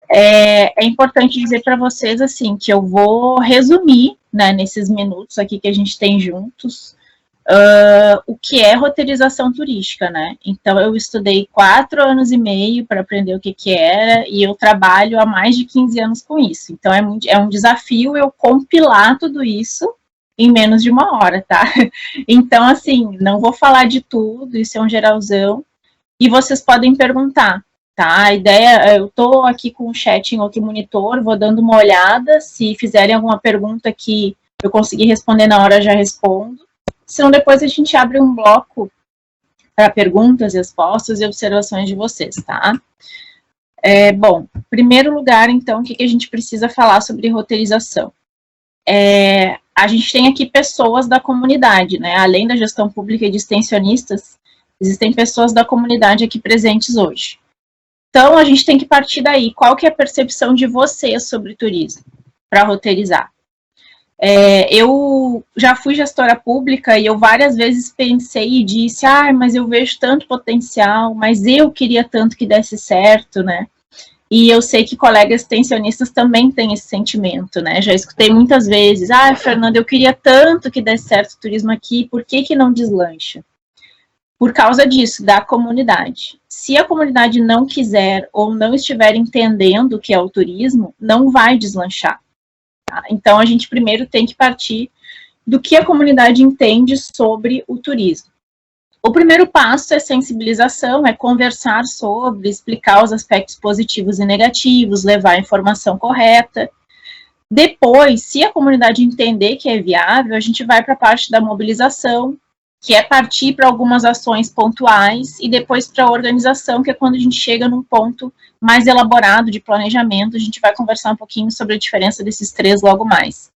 É importante dizer para vocês, assim, que eu vou resumir, né, nesses minutos aqui que a gente tem juntos, o que é roteirização turística, né? Então, eu estudei 4 anos e meio para aprender o que era, e eu trabalho há mais de 15 anos com isso. Então, é um desafio eu compilar tudo isso em menos de 1 hora, tá? Então, assim, não vou falar de tudo, isso é um geralzão, e vocês podem perguntar, tá? A ideia, eu tô aqui com o chat em outro monitor, vou dando uma olhada, se fizerem alguma pergunta que eu conseguir responder na hora, já respondo. Senão depois a gente abre um bloco para perguntas, respostas e observações de vocês, tá? Bom, em primeiro lugar, então, o que a gente precisa falar sobre roteirização? A gente tem aqui pessoas da comunidade, né? Além da gestão pública e de extensionistas, existem pessoas da comunidade aqui presentes hoje. Então, a gente tem que partir daí. Qual que é a percepção de vocês sobre turismo para roteirizar? Eu já fui gestora pública e eu várias vezes pensei e disse, mas eu vejo tanto potencial, mas eu queria tanto que desse certo, né? E eu sei que colegas extensionistas também têm esse sentimento, né? Já escutei muitas vezes, Fernanda, eu queria tanto que desse certo o turismo aqui, por que não deslancha? Por causa disso, da comunidade. Se a comunidade não quiser ou não estiver entendendo o que é o turismo, não vai deslanchar. Tá? Então, a gente primeiro tem que partir do que a comunidade entende sobre o turismo. O primeiro passo é sensibilização, é conversar sobre, explicar os aspectos positivos e negativos, levar a informação correta. Depois, se a comunidade entender que é viável, a gente vai para a parte da mobilização, que é partir para algumas ações pontuais, e depois para a organização, que é quando a gente chega num ponto mais elaborado de planejamento. A gente vai conversar um pouquinho sobre a diferença desses 3 logo mais.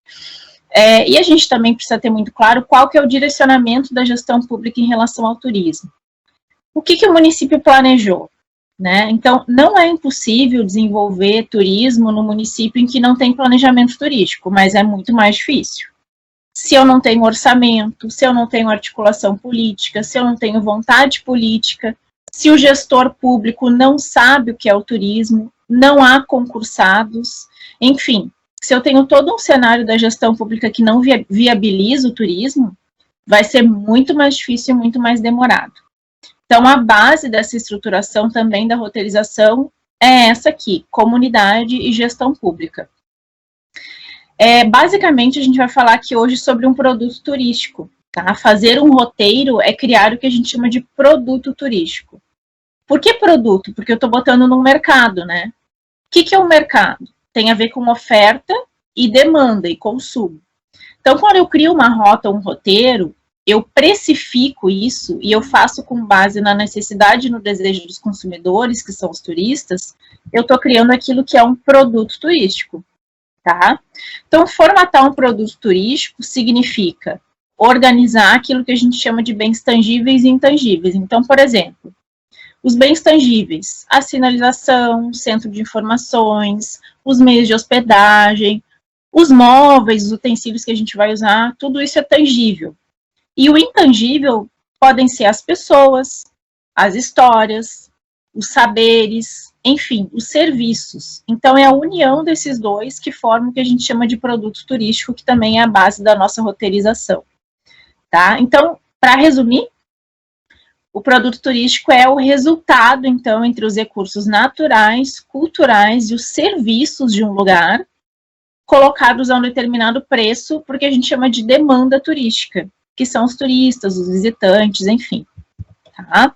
E a gente também precisa ter muito claro qual que é o direcionamento da gestão pública em relação ao turismo. O que o município planejou? Né? Então, não é impossível desenvolver turismo no município em que não tem planejamento turístico, mas é muito mais difícil. Se eu não tenho orçamento, se eu não tenho articulação política, se eu não tenho vontade política, se o gestor público não sabe o que é o turismo, não há concursados, enfim, se eu tenho todo um cenário da gestão pública que não viabiliza o turismo, vai ser muito mais difícil e muito mais demorado. Então, a base dessa estruturação também da roteirização é essa aqui, comunidade e gestão pública. Basicamente, a gente vai falar aqui hoje sobre um produto turístico. Tá? Fazer um roteiro é criar o que a gente chama de produto turístico. Por que produto? Porque eu estou botando no mercado, né? O que é o mercado? Tem a ver com oferta e demanda e consumo. Então, quando eu crio uma rota, um roteiro, eu precifico isso e eu faço com base na necessidade e no desejo dos consumidores, que são os turistas, eu estou criando aquilo que é um produto turístico. Tá? Então, formatar um produto turístico significa organizar aquilo que a gente chama de bens tangíveis e intangíveis. Então, por exemplo, os bens tangíveis, a sinalização, centro de informações, os meios de hospedagem, os móveis, os utensílios que a gente vai usar, tudo isso é tangível. E o intangível podem ser as pessoas, as histórias, os saberes, enfim, os serviços. Então, é a união desses dois que formam o que a gente chama de produto turístico, que também é a base da nossa roteirização. Tá? Então, para resumir, o produto turístico é o resultado, então, entre os recursos naturais, culturais e os serviços de um lugar, colocados a um determinado preço, porque a gente chama de demanda turística, que são os turistas, os visitantes, enfim. Tá?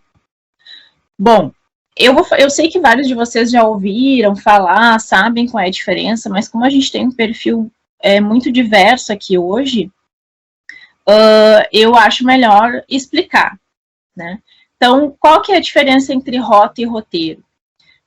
Bom, eu sei que vários de vocês já ouviram falar, sabem qual é a diferença, mas como a gente tem um perfil muito diverso aqui hoje, eu acho melhor explicar, né? Então, qual que é a diferença entre rota e roteiro?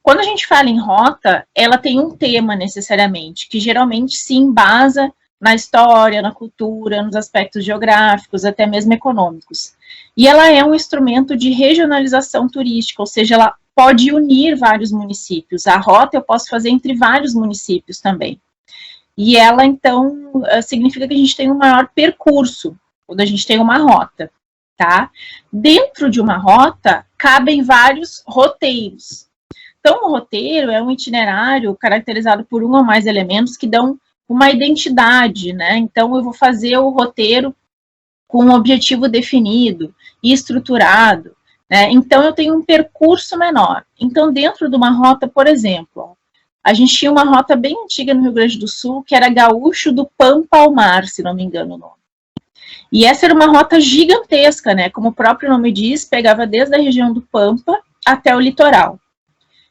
Quando a gente fala em rota, ela tem um tema necessariamente, que geralmente se embasa na história, na cultura, nos aspectos geográficos, até mesmo econômicos. E ela é um instrumento de regionalização turística, ou seja, ela pode unir vários municípios. A rota eu posso fazer entre vários municípios também. E ela, então, significa que a gente tem um maior percurso, quando a gente tem uma rota, tá? Dentro de uma rota, cabem vários roteiros. Então, o roteiro é um itinerário caracterizado por um ou mais elementos que dão uma identidade, né? Então, eu vou fazer o roteiro com um objetivo definido e estruturado, né? Então, eu tenho um percurso menor. Então, dentro de uma rota, por exemplo, a gente tinha uma rota bem antiga no Rio Grande do Sul, que era Gaúcho do Pampa ao Mar, se não me engano o nome. E essa era uma rota gigantesca, né? Como o próprio nome diz, pegava desde a região do Pampa até o litoral.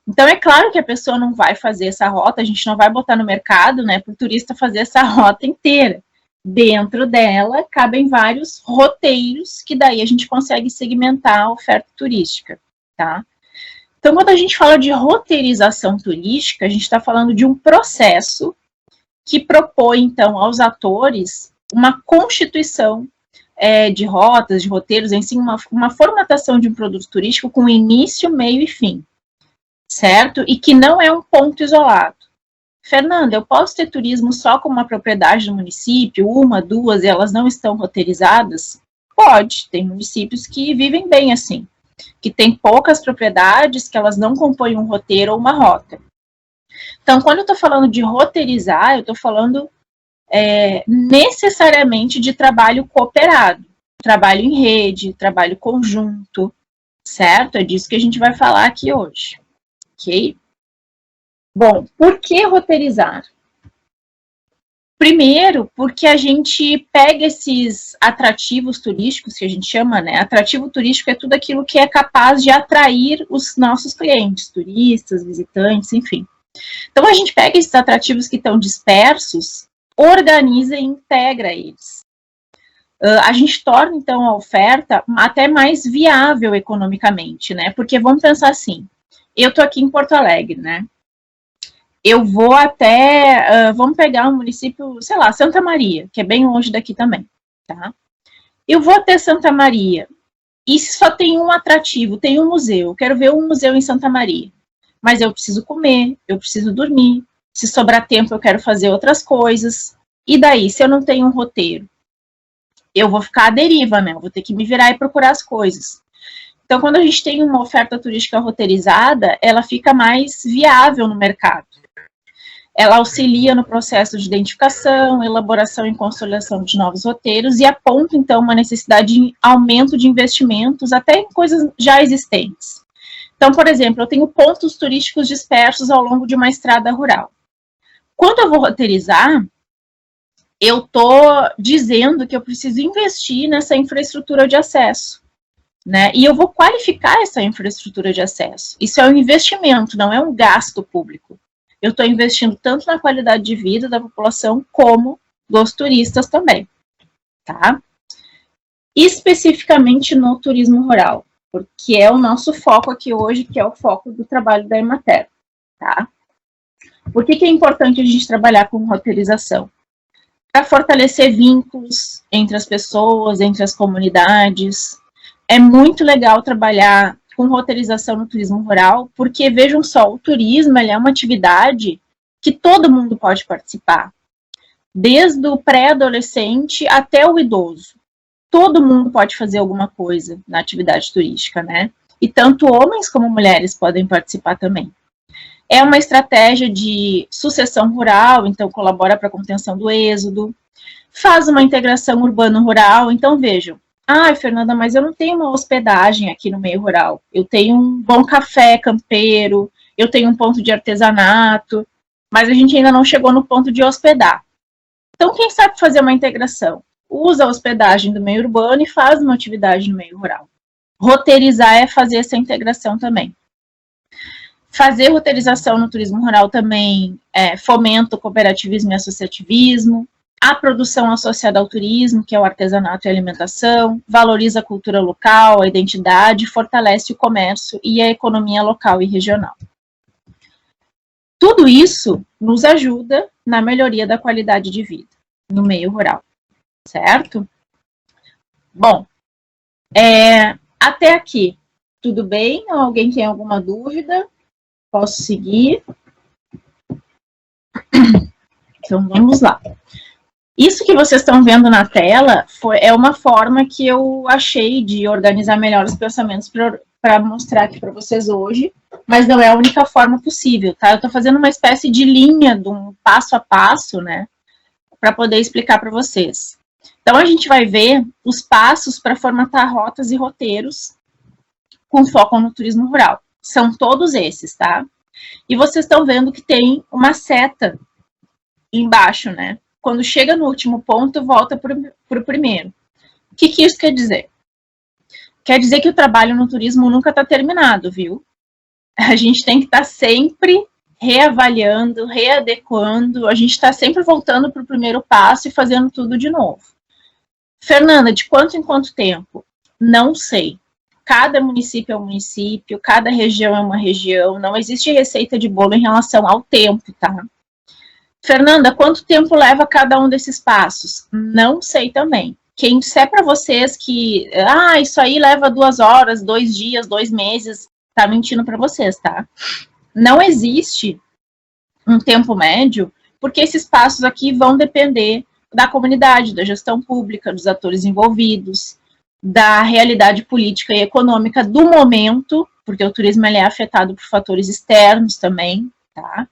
Então, é claro que a pessoa não vai fazer essa rota, a gente não vai botar no mercado, né, para o turista fazer essa rota inteira. Dentro dela, cabem vários roteiros, que daí a gente consegue segmentar a oferta turística, tá? Então, quando a gente fala de roteirização turística, a gente está falando de um processo que propõe, então, aos atores uma constituição de rotas, de roteiros, em si, uma formatação de um produto turístico com início, meio e fim, certo? E que não é um ponto isolado. Fernanda, eu posso ter turismo só com uma propriedade do município, uma, duas, e elas não estão roteirizadas? Pode, tem municípios que vivem bem assim, que tem poucas propriedades, que elas não compõem um roteiro ou uma rota. Então, quando eu estou falando de roteirizar, eu estou falando necessariamente de trabalho cooperado, trabalho em rede, trabalho conjunto, certo? É disso que a gente vai falar aqui hoje, ok? Bom, por que roteirizar? Primeiro, porque a gente pega esses atrativos turísticos, que a gente chama, né? Atrativo turístico é tudo aquilo que é capaz de atrair os nossos clientes, turistas, visitantes, enfim. Então, a gente pega esses atrativos que estão dispersos, organiza e integra eles. A gente torna, então, a oferta até mais viável economicamente, né? Porque vamos pensar assim, eu tô aqui em Porto Alegre, né? Eu vou até, vamos pegar um município, sei lá, Santa Maria, que é bem longe daqui também, tá? Eu vou até Santa Maria, e só tem um atrativo, tem um museu, eu quero ver um museu em Santa Maria. Mas eu preciso comer, eu preciso dormir, se sobrar tempo eu quero fazer outras coisas. E daí, se eu não tenho um roteiro? Eu vou ficar à deriva, né? Eu vou ter que me virar e procurar as coisas. Então, quando a gente tem uma oferta turística roteirizada, ela fica mais viável no mercado. Ela auxilia no processo de identificação, elaboração e consolidação de novos roteiros e aponta, então, uma necessidade de aumento de investimentos até em coisas já existentes. Então, por exemplo, eu tenho pontos turísticos dispersos ao longo de uma estrada rural. Quando eu vou roteirizar, eu estou dizendo que eu preciso investir nessa infraestrutura de acesso, né? E eu vou qualificar essa infraestrutura de acesso. Isso é um investimento, não é um gasto público. Eu estou investindo tanto na qualidade de vida da população, como dos turistas também, tá? Especificamente no turismo rural, porque é o nosso foco aqui hoje, que é o foco do trabalho da Emater, tá? Por que é importante a gente trabalhar com roteirização? Para fortalecer vínculos entre as pessoas, entre as comunidades. É muito legal trabalhar com roteirização no turismo rural, porque, vejam só, o turismo é uma atividade que todo mundo pode participar, desde o pré-adolescente até o idoso. Todo mundo pode fazer alguma coisa na atividade turística, né? E tanto homens como mulheres podem participar também. É uma estratégia de sucessão rural, então colabora para a contenção do êxodo, faz uma integração urbano-rural. Então, vejam, Fernanda, mas eu não tenho uma hospedagem aqui no meio rural. Eu tenho um bom café campeiro, eu tenho um ponto de artesanato, mas a gente ainda não chegou no ponto de hospedar. Então, quem sabe fazer uma integração? Usa a hospedagem do meio urbano e faz uma atividade no meio rural. Roteirizar é fazer essa integração também. Fazer roteirização no turismo rural também fomenta o cooperativismo e associativismo, a produção associada ao turismo, que é o artesanato e a alimentação, valoriza a cultura local, a identidade, fortalece o comércio e a economia local e regional. Tudo isso nos ajuda na melhoria da qualidade de vida no meio rural, certo? Bom, até aqui, tudo bem? Alguém tem alguma dúvida? Posso seguir? Então, vamos lá. Isso que vocês estão vendo na tela é uma forma que eu achei de organizar melhor os pensamentos para mostrar aqui para vocês hoje, mas não é a única forma possível, tá? Eu estou fazendo uma espécie de linha, de um passo a passo, né, para poder explicar para vocês. Então, a gente vai ver os passos para formatar rotas e roteiros com foco no turismo rural. São todos esses, tá? E vocês estão vendo que tem uma seta embaixo, né? Quando chega no último ponto, volta para o primeiro. O que isso quer dizer? Quer dizer que o trabalho no turismo nunca está terminado, viu? A gente tem que estar sempre reavaliando, readequando, a gente está sempre voltando para o primeiro passo e fazendo tudo de novo. Fernanda, de quanto em quanto tempo? Não sei. Cada município é um município, cada região é uma região, não existe receita de bolo em relação ao tempo, tá? Fernanda, quanto tempo leva cada um desses passos? Não sei também. Quem disser para vocês que isso aí leva 2 horas, 2 dias, 2 meses, tá mentindo para vocês, tá? Não existe um tempo médio, porque esses passos aqui vão depender da comunidade, da gestão pública, dos atores envolvidos, da realidade política e econômica do momento, porque o turismo ele é afetado por fatores externos também, tá?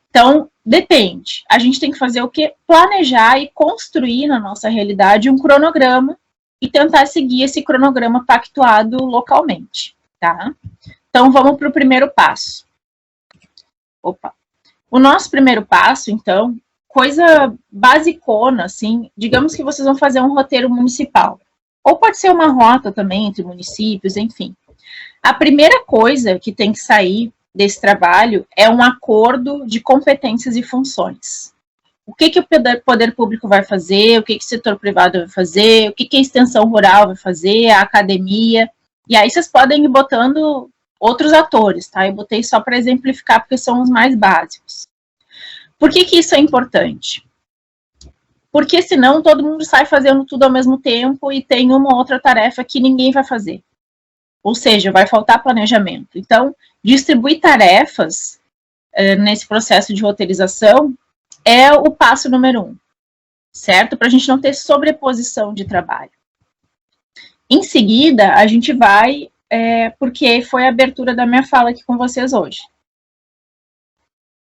Então, depende. A gente tem que fazer o quê? Planejar e construir na nossa realidade um cronograma e tentar seguir esse cronograma pactuado localmente, tá? Então, vamos para o primeiro passo. Opa. O nosso primeiro passo, então, coisa basicona, assim, digamos que vocês vão fazer um roteiro municipal. Ou pode ser uma rota também entre municípios, enfim. A primeira coisa que tem que sair desse trabalho é um acordo de competências e funções. O que o poder público vai fazer, o que o setor privado vai fazer, o que a extensão rural vai fazer, a academia. E aí vocês podem ir botando outros atores, tá? Eu botei só para exemplificar, porque são os mais básicos. Por que isso é importante? Porque senão todo mundo sai fazendo tudo ao mesmo tempo e tem uma outra tarefa que ninguém vai fazer. Ou seja, vai faltar planejamento. Então, distribuir tarefas nesse processo de roteirização é o passo número 1, certo? Para a gente não ter sobreposição de trabalho. Em seguida, a gente vai, porque foi a abertura da minha fala aqui com vocês hoje.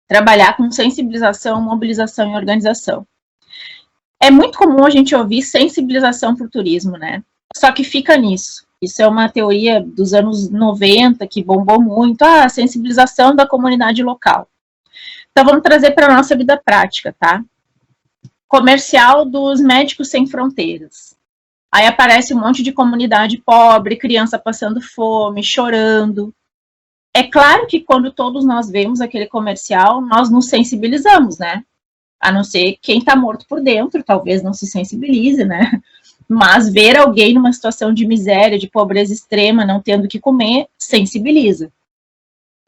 Trabalhar com sensibilização, mobilização e organização. É muito comum a gente ouvir sensibilização para o turismo, né? Só que fica nisso. Isso é uma teoria dos anos 90 que bombou muito. A sensibilização da comunidade local. Então, vamos trazer para a nossa vida prática, tá? Comercial dos Médicos Sem Fronteiras. Aí aparece um monte de comunidade pobre, criança passando fome, chorando. É claro que quando todos nós vemos aquele comercial, nós nos sensibilizamos, né? A não ser quem está morto por dentro, talvez não se sensibilize, né? Mas ver alguém numa situação de miséria, de pobreza extrema, não tendo o que comer, sensibiliza.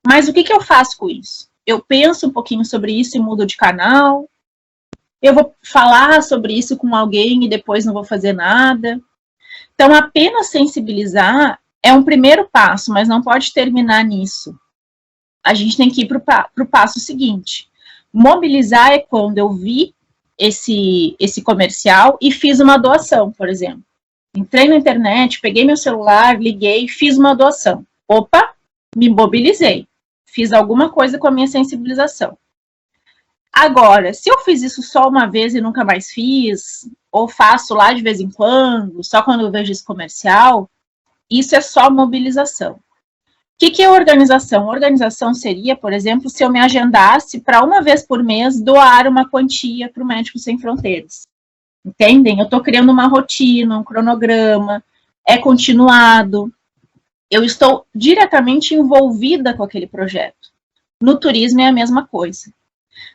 Mas o que eu faço com isso? Eu penso um pouquinho sobre isso e mudo de canal? Eu vou falar sobre isso com alguém e depois não vou fazer nada? Então, apenas sensibilizar é um primeiro passo, mas não pode terminar nisso. A gente tem que ir para o passo seguinte. Mobilizar é quando eu vi esse comercial e fiz uma doação, por exemplo. Entrei na internet, peguei meu celular, liguei, fiz uma doação. Opa, me mobilizei. Fiz alguma coisa com a minha sensibilização. Agora, se eu fiz isso só uma vez e nunca mais fiz, ou faço lá de vez em quando, só quando eu vejo esse comercial, isso é só mobilização. O que é organização? Organização seria, por exemplo, se eu me agendasse para uma vez por mês doar uma quantia para o Médicos Sem Fronteiras. Entendem? Eu estou criando uma rotina, um cronograma, é continuado. Eu estou diretamente envolvida com aquele projeto. No turismo é a mesma coisa.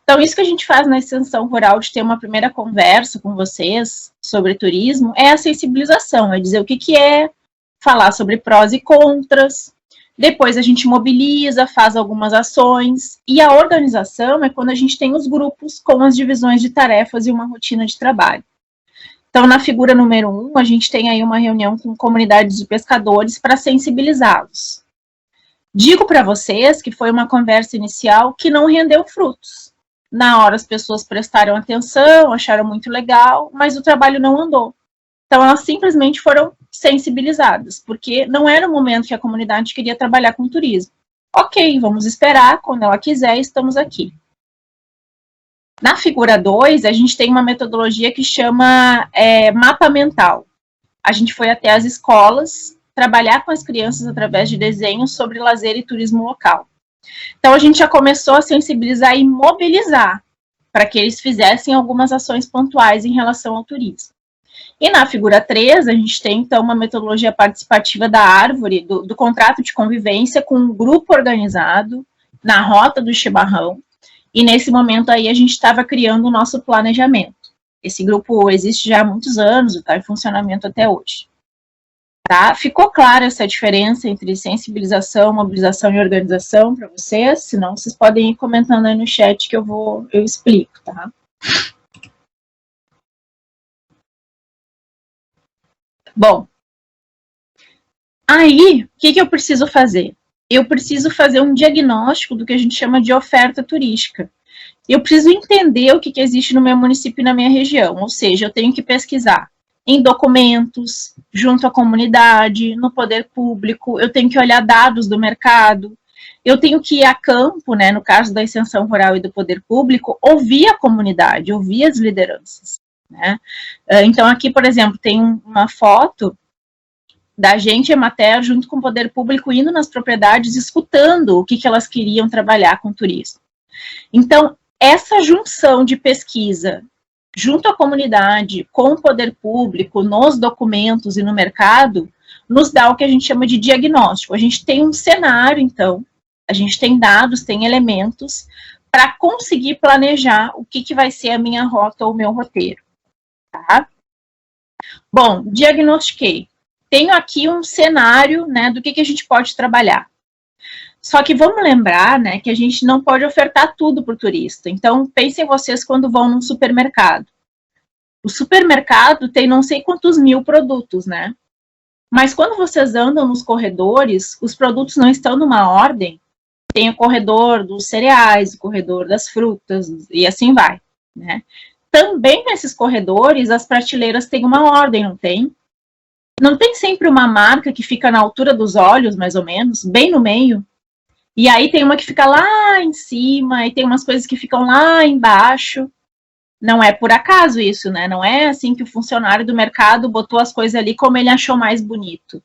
Então, isso que a gente faz na extensão rural, de ter uma primeira conversa com vocês sobre turismo, é a sensibilização, é dizer o que é, falar sobre prós e contras. Depois a gente mobiliza, faz algumas ações, e a organização é quando a gente tem os grupos com as divisões de tarefas e uma rotina de trabalho. Então, na figura número 1, a gente tem aí uma reunião com comunidades de pescadores para sensibilizá-los. Digo para vocês que foi uma conversa inicial que não rendeu frutos. Na hora as pessoas prestaram atenção, acharam muito legal, mas o trabalho não andou. Então, elas simplesmente foram sensibilizadas, porque não era o momento que a comunidade queria trabalhar com turismo. Ok, vamos esperar, quando ela quiser, estamos aqui. Na figura 2, a gente tem uma metodologia que chama mapa mental. A gente foi até as escolas trabalhar com as crianças através de desenhos sobre lazer e turismo local. Então, a gente já começou a sensibilizar e mobilizar para que eles fizessem algumas ações pontuais em relação ao turismo. E na figura 3, a gente tem, então, uma metodologia participativa da árvore, do contrato de convivência com um grupo organizado na rota do chimarrão. E nesse momento aí a gente estava criando o nosso planejamento. Esse grupo existe já há muitos anos e está em funcionamento até hoje. Tá? Ficou clara essa diferença entre sensibilização, mobilização e organização para vocês? Senão vocês podem ir comentando aí no chat que eu explico, tá? Bom, aí, o que eu preciso fazer? Eu preciso fazer um diagnóstico do que a gente chama de oferta turística. Eu preciso entender o que existe no meu município e na minha região, ou seja, eu tenho que pesquisar em documentos, junto à comunidade, no poder público, eu tenho que olhar dados do mercado, eu tenho que ir a campo, né, no caso da extensão rural e do poder público, ouvir a comunidade, ouvir as lideranças. Né? Então, aqui, por exemplo, tem uma foto da gente, Emater, junto com o poder público, indo nas propriedades, escutando o que elas queriam trabalhar com turismo. Então, essa junção de pesquisa junto à comunidade, com o poder público, nos documentos e no mercado, nos dá o que a gente chama de diagnóstico. A gente tem um cenário, então, a gente tem dados, tem elementos para conseguir planejar o que vai ser a minha rota ou o meu roteiro. Tá? Bom, diagnostiquei. Tenho aqui um cenário, né, do que a gente pode trabalhar. Só que vamos lembrar, né, que a gente não pode ofertar tudo para o turista. Então, pensem vocês quando vão num supermercado. O supermercado tem não sei quantos mil produtos, né? Mas quando vocês andam nos corredores, os produtos não estão numa ordem. Tem o corredor dos cereais, o corredor das frutas, e assim vai, né? Também nesses corredores, as prateleiras têm uma ordem, não tem? Não tem sempre uma marca que fica na altura dos olhos, mais ou menos, bem no meio? E aí tem uma que fica lá em cima, e tem umas coisas que ficam lá embaixo. Não é por acaso isso, né? Não é assim que o funcionário do mercado botou as coisas ali como ele achou mais bonito.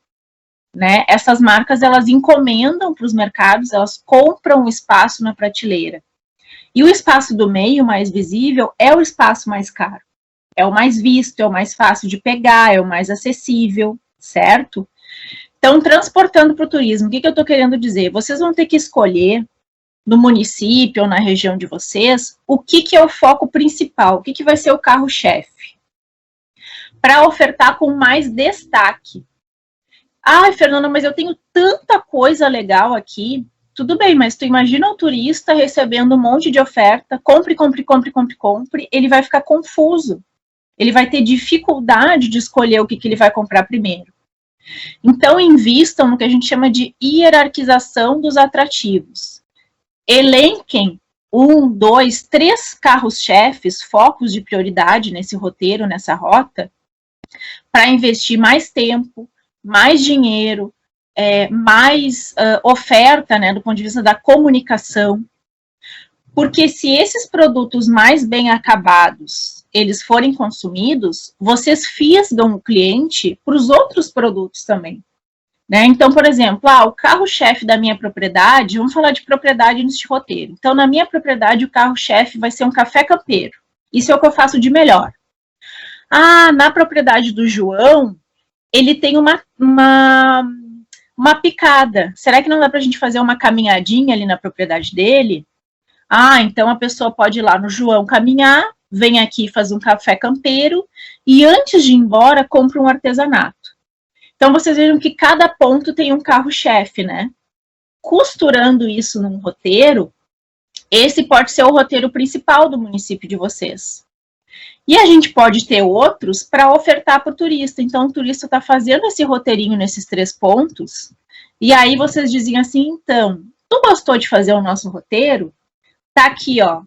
Né? Essas marcas, elas encomendam para os mercados, elas compram o espaço na prateleira. E o espaço do meio, mais visível, é o espaço mais caro. É o mais visto, é o mais fácil de pegar, é o mais acessível, certo? Então, transportando para o turismo, o que eu estou querendo dizer? Vocês vão ter que escolher, no município ou na região de vocês, o que é o foco principal, o que vai ser o carro-chefe, para ofertar com mais destaque. Ai, Fernanda, mas eu tenho tanta coisa legal aqui. Tudo bem, mas tu imagina um turista recebendo um monte de oferta, compre, compre, compre, compre, compre, ele vai ficar confuso. Ele vai ter dificuldade de escolher o que ele vai comprar primeiro. Então, invistam no que a gente chama de hierarquização dos atrativos. Elenquem 1, 2, 3 carros-chefes, focos de prioridade nesse roteiro, nessa rota, para investir mais tempo, mais dinheiro, mais oferta, né, do ponto de vista da comunicação. Porque se esses produtos mais bem acabados, eles forem consumidos, vocês fisgam o cliente para os outros produtos também. Né? Então, por exemplo, o carro-chefe da minha propriedade, vamos falar de propriedade neste roteiro. Então, na minha propriedade, o carro-chefe vai ser um café campeiro. Isso é o que eu faço de melhor. Na propriedade do João, ele tem uma picada. Será que não dá para a gente fazer uma caminhadinha ali na propriedade dele? Então a pessoa pode ir lá no João caminhar, vem aqui fazer um café campeiro e antes de ir embora, compra um artesanato. Então vocês vejam que cada ponto tem um carro-chefe, né? Costurando isso num roteiro, esse pode ser o roteiro principal do município de vocês. E a gente pode ter outros para ofertar para o turista. Então, o turista está fazendo esse roteirinho nesses 3 pontos, e aí vocês dizem assim, então, tu gostou de fazer o nosso roteiro? Tá aqui, ó,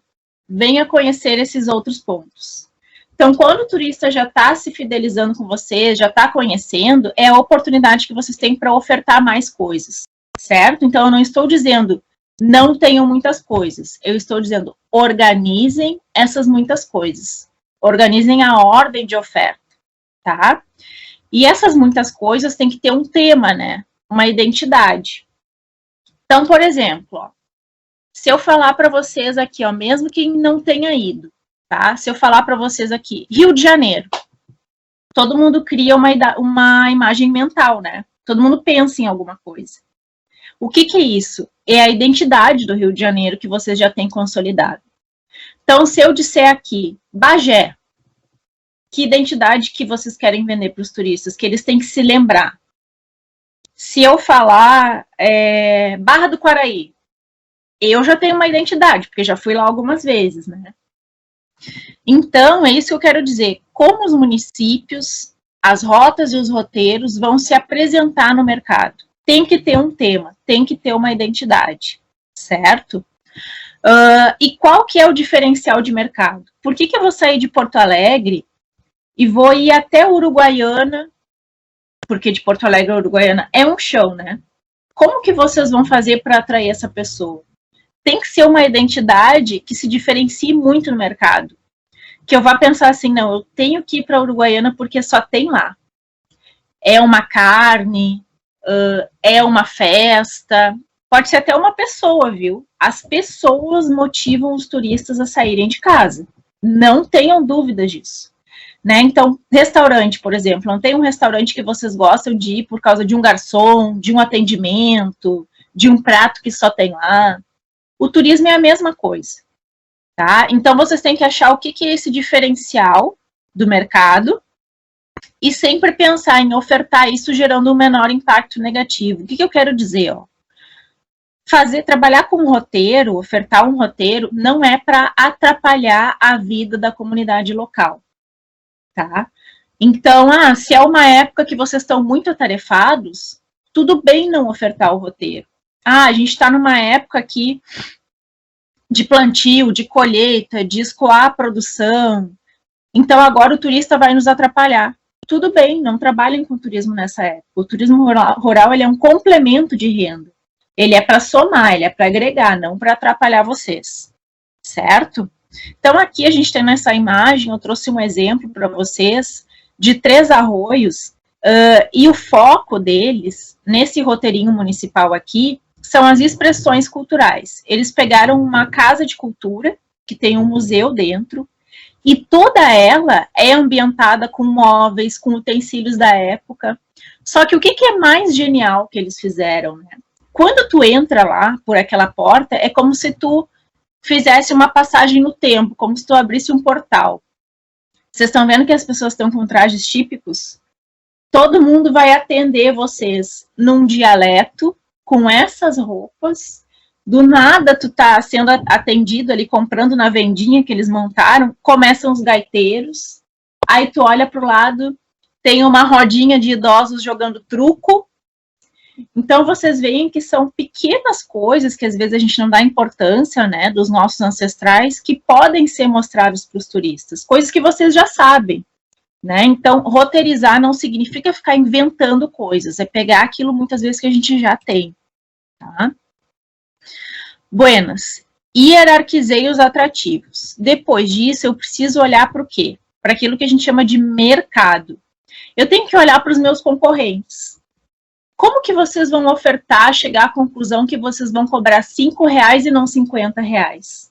venha conhecer esses outros pontos. Então, quando o turista já está se fidelizando com vocês, já está conhecendo, é a oportunidade que vocês têm para ofertar mais coisas, certo? Então, eu não estou dizendo não tenham muitas coisas, eu estou dizendo organizem essas muitas coisas, organizem a ordem de oferta, tá? E essas muitas coisas têm que ter um tema, né? Uma identidade. Então, por exemplo, ó, se eu falar para vocês aqui, ó, mesmo quem não tenha ido, tá? Se eu falar para vocês aqui, Rio de Janeiro, todo mundo cria uma imagem mental, né? Todo mundo pensa em alguma coisa. O que é isso? É a identidade do Rio de Janeiro que vocês já têm consolidado. Então, se eu disser aqui, Bagé, que identidade que vocês querem vender para os turistas? Que eles têm que se lembrar. Se eu falar Barra do Quaraí, eu já tenho uma identidade, porque já fui lá algumas vezes, né? Então, é isso que eu quero dizer. Como os municípios, as rotas e os roteiros vão se apresentar no mercado? Tem que ter um tema, tem que ter uma identidade, certo? E qual que é o diferencial de mercado? Por que eu vou sair de Porto Alegre e vou ir até Uruguaiana? Porque de Porto Alegre a Uruguaiana é um chão, né? Como que vocês vão fazer para atrair essa pessoa? Tem que ser uma identidade que se diferencie muito no mercado. Que eu vá pensar assim, não, eu tenho que ir para a Uruguaiana porque só tem lá. É uma carne, é uma festa, pode ser até uma pessoa, viu? As pessoas motivam os turistas a saírem de casa. Não tenham dúvidas disso. Né? Então, restaurante, por exemplo, não tem um restaurante que vocês gostam de ir por causa de um garçom, de um atendimento, de um prato que só tem lá. O turismo é a mesma coisa, tá? Então, vocês têm que achar o que é esse diferencial do mercado e sempre pensar em ofertar isso gerando um menor impacto negativo. O que eu quero dizer? Ó? Trabalhar com um roteiro, ofertar um roteiro, não é para atrapalhar a vida da comunidade local. Tá? Então, se é uma época que vocês estão muito atarefados, tudo bem não ofertar o roteiro. A gente está numa época aqui de plantio, de colheita, de escoar a produção, então agora o turista vai nos atrapalhar. Tudo bem, não trabalhem com turismo nessa época. O turismo rural ele é um complemento de renda. Ele é para somar, ele é para agregar, não para atrapalhar vocês. Certo? Então, aqui a gente tem nessa imagem, eu trouxe um exemplo para vocês de 3 arroios, e o foco deles, nesse roteirinho municipal aqui, são as expressões culturais. Eles pegaram uma casa de cultura, que tem um museu dentro, e toda ela é ambientada com móveis, com utensílios da época. Só que o que é mais genial que eles fizeram, né? Quando tu entra lá, por aquela porta, é como se tu fizesse uma passagem no tempo, como se tu abrisse um portal. Vocês estão vendo que as pessoas estão com trajes típicos? Todo mundo vai atender vocês num dialeto, com essas roupas. Do nada, tu tá sendo atendido ali, comprando na vendinha que eles montaram, começam os gaiteiros, aí tu olha pro lado, tem uma rodinha de idosos jogando truco. Então, vocês veem que são pequenas coisas que às vezes a gente não dá importância, né, dos nossos ancestrais, que podem ser mostrados para os turistas, coisas que vocês já sabem, né? Então, roteirizar não significa ficar inventando coisas, é pegar aquilo muitas vezes que a gente já tem, tá? Buenas, hierarquizei os atrativos. Depois disso, eu preciso olhar para o quê? Para aquilo que a gente chama de mercado. Eu tenho que olhar para os meus concorrentes. Como que vocês vão ofertar, chegar à conclusão que vocês vão cobrar R$5 e não R$50?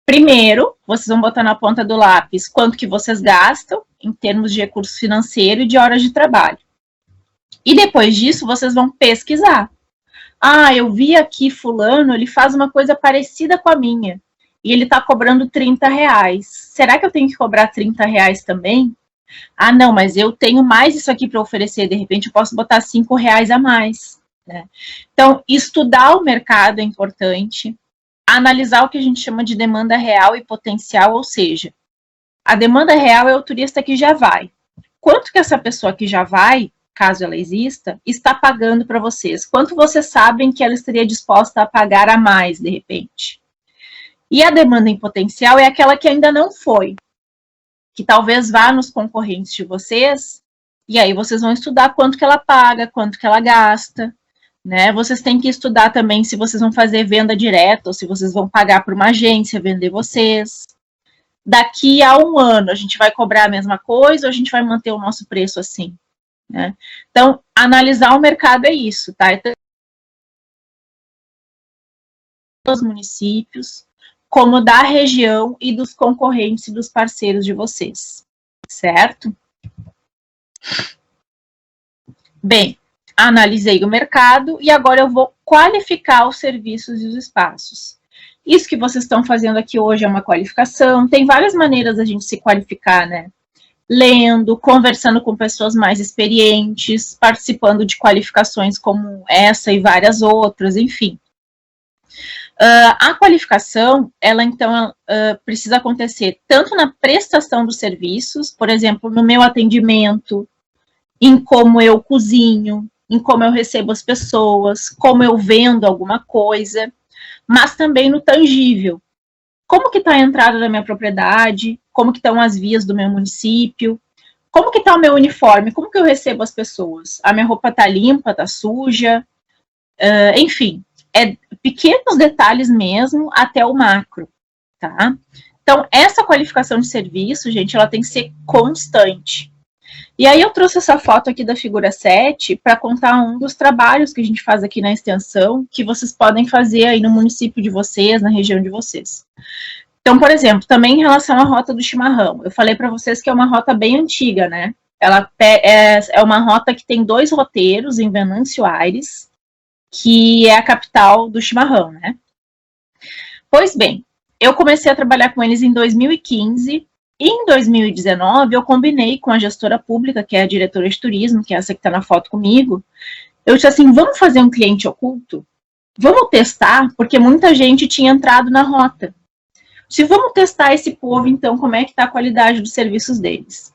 Primeiro, vocês vão botar na ponta do lápis quanto que vocês gastam em termos de recurso financeiro e de horas de trabalho. E depois disso, vocês vão pesquisar. Eu vi aqui fulano, ele faz uma coisa parecida com a minha. E ele está cobrando R$30. Será que eu tenho que cobrar R$30 também? Não, mas eu tenho mais isso aqui para oferecer, de repente eu posso botar R$5 a mais. Né? Então, estudar o mercado é importante, analisar o que a gente chama de demanda real e potencial, ou seja, a demanda real é o turista que já vai. Quanto que essa pessoa que já vai, caso ela exista, está pagando para vocês? Quanto vocês sabem que ela estaria disposta a pagar a mais, de repente? E a demanda em potencial é aquela que ainda não foi. que talvez vá nos concorrentes de vocês, e aí vocês vão estudar quanto que ela paga, quanto que ela gasta, né? Vocês têm que estudar também se vocês vão fazer venda direta ou se vocês vão pagar para uma agência vender vocês. Daqui a um ano, a gente vai cobrar a mesma coisa ou a gente vai manter o nosso preço assim, né? Então, analisar o mercado é isso, tá? Então, dos municípios, como da região e dos concorrentes e dos parceiros de vocês, certo? Bem, analisei o mercado e agora eu vou qualificar os serviços e os espaços. Isso que vocês estão fazendo aqui hoje é uma qualificação. Tem várias maneiras da gente se qualificar, né? Lendo, conversando com pessoas mais experientes, participando de qualificações como essa e várias outras, enfim. A qualificação, ela então precisa acontecer tanto na prestação dos serviços, por exemplo, no meu atendimento, em como eu cozinho, em como eu recebo as pessoas, como eu vendo alguma coisa, mas também no tangível. Como que está a entrada da minha propriedade, como que estão as vias do meu município, como que está o meu uniforme, como que eu recebo as pessoas, a minha roupa está limpa, está suja, enfim, pequenos detalhes mesmo até o macro, tá? Então, essa qualificação de serviço, gente, ela tem que ser constante. E aí eu trouxe essa foto aqui da figura 7 para contar um dos trabalhos que a gente faz aqui na extensão, que vocês podem fazer aí no município de vocês, na região de vocês. Então, por exemplo, também em relação à rota do chimarrão, eu falei para vocês que é uma rota bem antiga, né? Ela é uma rota que tem 2 roteiros em Venâncio Aires, que é a capital do chimarrão, né? Pois bem, eu comecei a trabalhar com eles em 2015, e em 2019 eu combinei com a gestora pública, que é a diretora de turismo, que é essa que está na foto comigo, eu disse assim, vamos fazer um cliente oculto? Vamos testar, porque muita gente tinha entrado na rota. Se vamos testar esse povo, então, como é que está a qualidade dos serviços deles?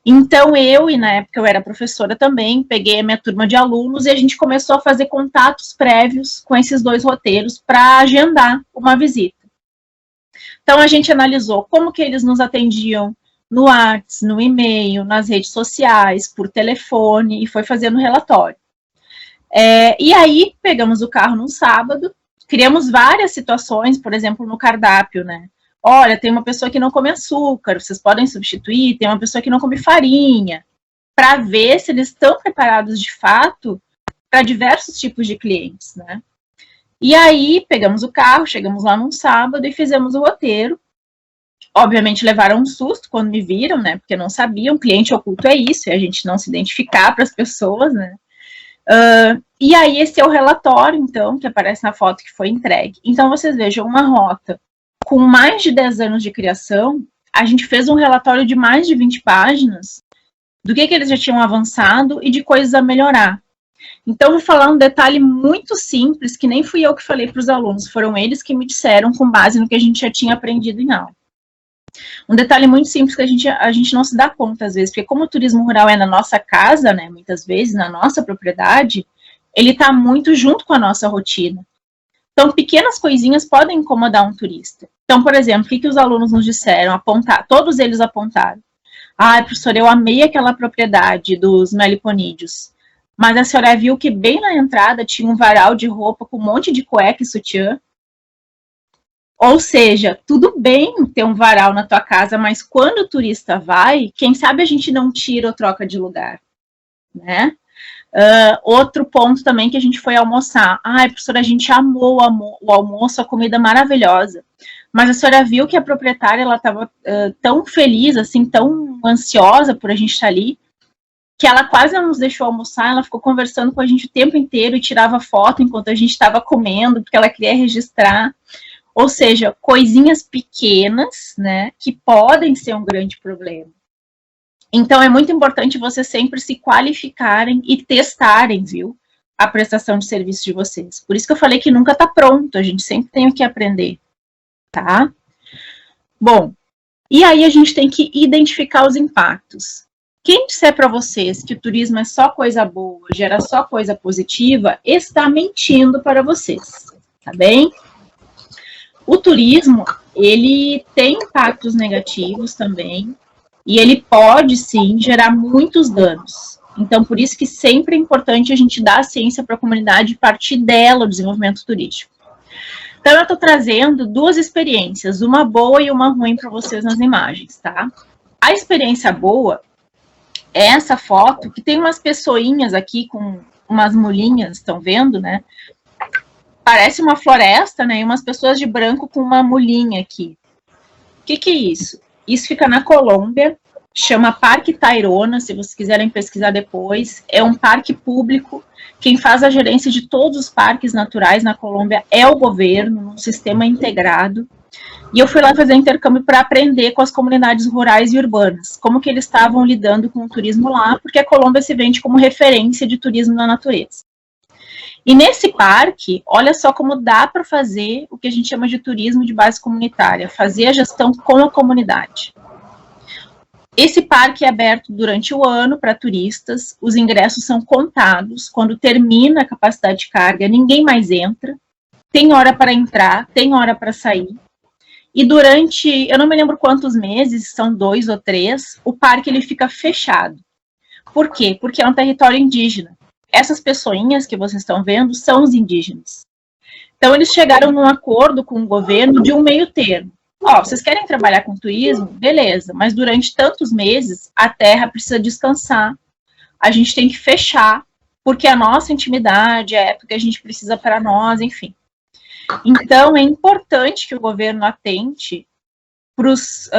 Então, e na época eu era professora também, peguei a minha turma de alunos e a gente começou a fazer contatos prévios com esses 2 roteiros para agendar uma visita. Então, a gente analisou como que eles nos atendiam no WhatsApp, no e-mail, nas redes sociais, por telefone, e foi fazendo relatório. E aí, pegamos o carro num sábado, criamos várias situações, por exemplo, no cardápio, né? Olha, tem uma pessoa que não come açúcar, vocês podem substituir, tem uma pessoa que não come farinha, para ver se eles estão preparados de fato para diversos tipos de clientes, né? E aí, pegamos o carro, chegamos lá num sábado e fizemos o roteiro. Obviamente levaram um susto quando me viram, né? Porque não sabiam, cliente oculto é isso, é a gente não se identificar para as pessoas, né? E aí, esse é o relatório, então, que aparece na foto que foi entregue. Então, vocês vejam, uma rota com mais de 10 anos de criação, a gente fez um relatório de mais de 20 páginas do que eles já tinham avançado e de coisas a melhorar. Então, vou falar um detalhe muito simples, que nem fui eu que falei para os alunos, foram eles que me disseram com base no que a gente já tinha aprendido em aula. Um detalhe muito simples que a gente não se dá conta às vezes, porque como o turismo rural é na nossa casa, né, muitas vezes, na nossa propriedade, ele está muito junto com a nossa rotina. Então, pequenas coisinhas podem incomodar um turista. Então, por exemplo, o que os alunos nos disseram? Todos eles apontaram. Ah, professor, eu amei aquela propriedade dos meliponídeos, mas a senhora viu que bem na entrada tinha um varal de roupa com um monte de cueca e sutiã? Ou seja, tudo bem ter um varal na tua casa, mas quando o turista vai, quem sabe a gente não tira ou troca de lugar, né? Outro ponto também que a gente foi almoçar. Ai, professora, a gente amou o almoço, a comida maravilhosa. Mas a senhora viu que a proprietária ela estava tão feliz, assim, tão ansiosa por a gente estar ali, que ela quase não nos deixou almoçar, ela ficou conversando com a gente o tempo inteiro e tirava foto enquanto a gente estava comendo, porque ela queria registrar. Ou seja, coisinhas pequenas, né, que podem ser um grande problema. Então, é muito importante vocês sempre se qualificarem e testarem, viu, a prestação de serviço de vocês. Por isso que eu falei que nunca está pronto, a gente sempre tem o que aprender, tá? Bom, e aí a gente tem que identificar os impactos. Quem disser para vocês que o turismo é só coisa boa, gera só coisa positiva, está mentindo para vocês, tá bem? O turismo, ele tem impactos negativos também, E ele pode, sim, gerar muitos danos. Então, por isso que sempre é importante a gente dar a ciência para a comunidade e partir dela o desenvolvimento turístico. Então, eu estou trazendo duas experiências, uma boa e uma ruim para vocês nas imagens, tá? A experiência boa é essa foto, que tem umas pessoinhas aqui com umas mulinhas, estão vendo, né? Parece uma floresta, né? E umas pessoas de branco com uma mulinha aqui. O que é isso? Isso fica na Colômbia, chama Parque Tayrona, se vocês quiserem pesquisar depois. É um parque público. Quem faz a gerência de todos os parques naturais na Colômbia é o governo, num sistema integrado. E eu fui lá fazer intercâmbio para aprender com as comunidades rurais e urbanas, como que eles estavam lidando com o turismo lá, porque a Colômbia se vende como referência de turismo na natureza. E nesse parque, olha só como dá para fazer o que a gente chama de turismo de base comunitária, fazer a gestão com a comunidade. Esse parque é aberto durante o ano para turistas, os ingressos são contados, quando termina a capacidade de carga, ninguém mais entra, tem hora para entrar, tem hora para sair. E durante, eu não me lembro quantos meses, são 2 ou 3, o parque ele fica fechado. Por quê? Porque é um território indígena. Essas pessoinhas que vocês estão vendo são os indígenas. Então, eles chegaram num acordo com o governo de um meio termo. Ó, vocês querem trabalhar com turismo? Beleza, mas durante tantos meses, a terra precisa descansar. A gente tem que fechar, porque a nossa intimidade, a época que a gente precisa para nós, enfim. Então, é importante que o governo atente para os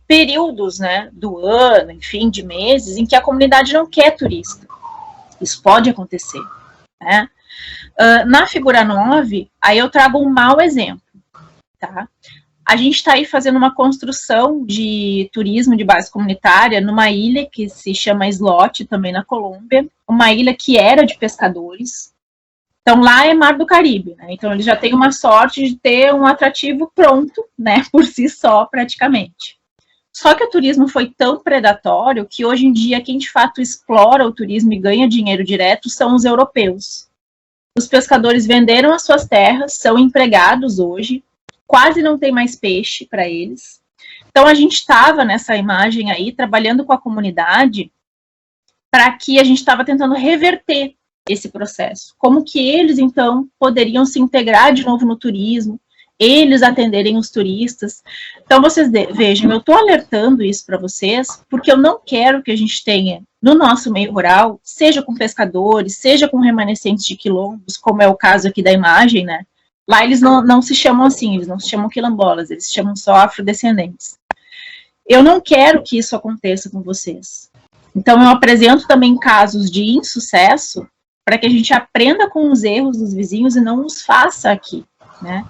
períodos, né, do ano, enfim, de meses, em que a comunidade não quer turista. Isso pode acontecer, né? Na figura 9, aí eu trago um mau exemplo, tá? A gente está aí fazendo uma construção de turismo de base comunitária numa ilha que se chama Islote, também na Colômbia, uma ilha que era de pescadores. Então, lá é Mar do Caribe, né? Então, ele já tem uma sorte de ter um atrativo pronto, né, por si só, praticamente. Só que o turismo foi tão predatório que hoje em dia quem de fato explora o turismo e ganha dinheiro direto são os europeus. Os pescadores venderam as suas terras, são empregados hoje, quase não tem mais peixe para eles. Então a gente estava nessa imagem aí, trabalhando com a comunidade, para que a gente estava tentando reverter esse processo. Como que eles, então, poderiam se integrar de novo no turismo, eles atenderem os turistas. Então, vocês vejam, eu estou alertando isso para vocês, porque eu não quero que a gente tenha, no nosso meio rural, seja com pescadores, seja com remanescentes de quilombos, como é o caso aqui da imagem, né? Lá eles não se chamam assim, eles não se chamam quilombolas, eles se chamam só afrodescendentes. Eu não quero que isso aconteça com vocês. Então, eu apresento também casos de insucesso, para que a gente aprenda com os erros dos vizinhos e não os faça aqui, né?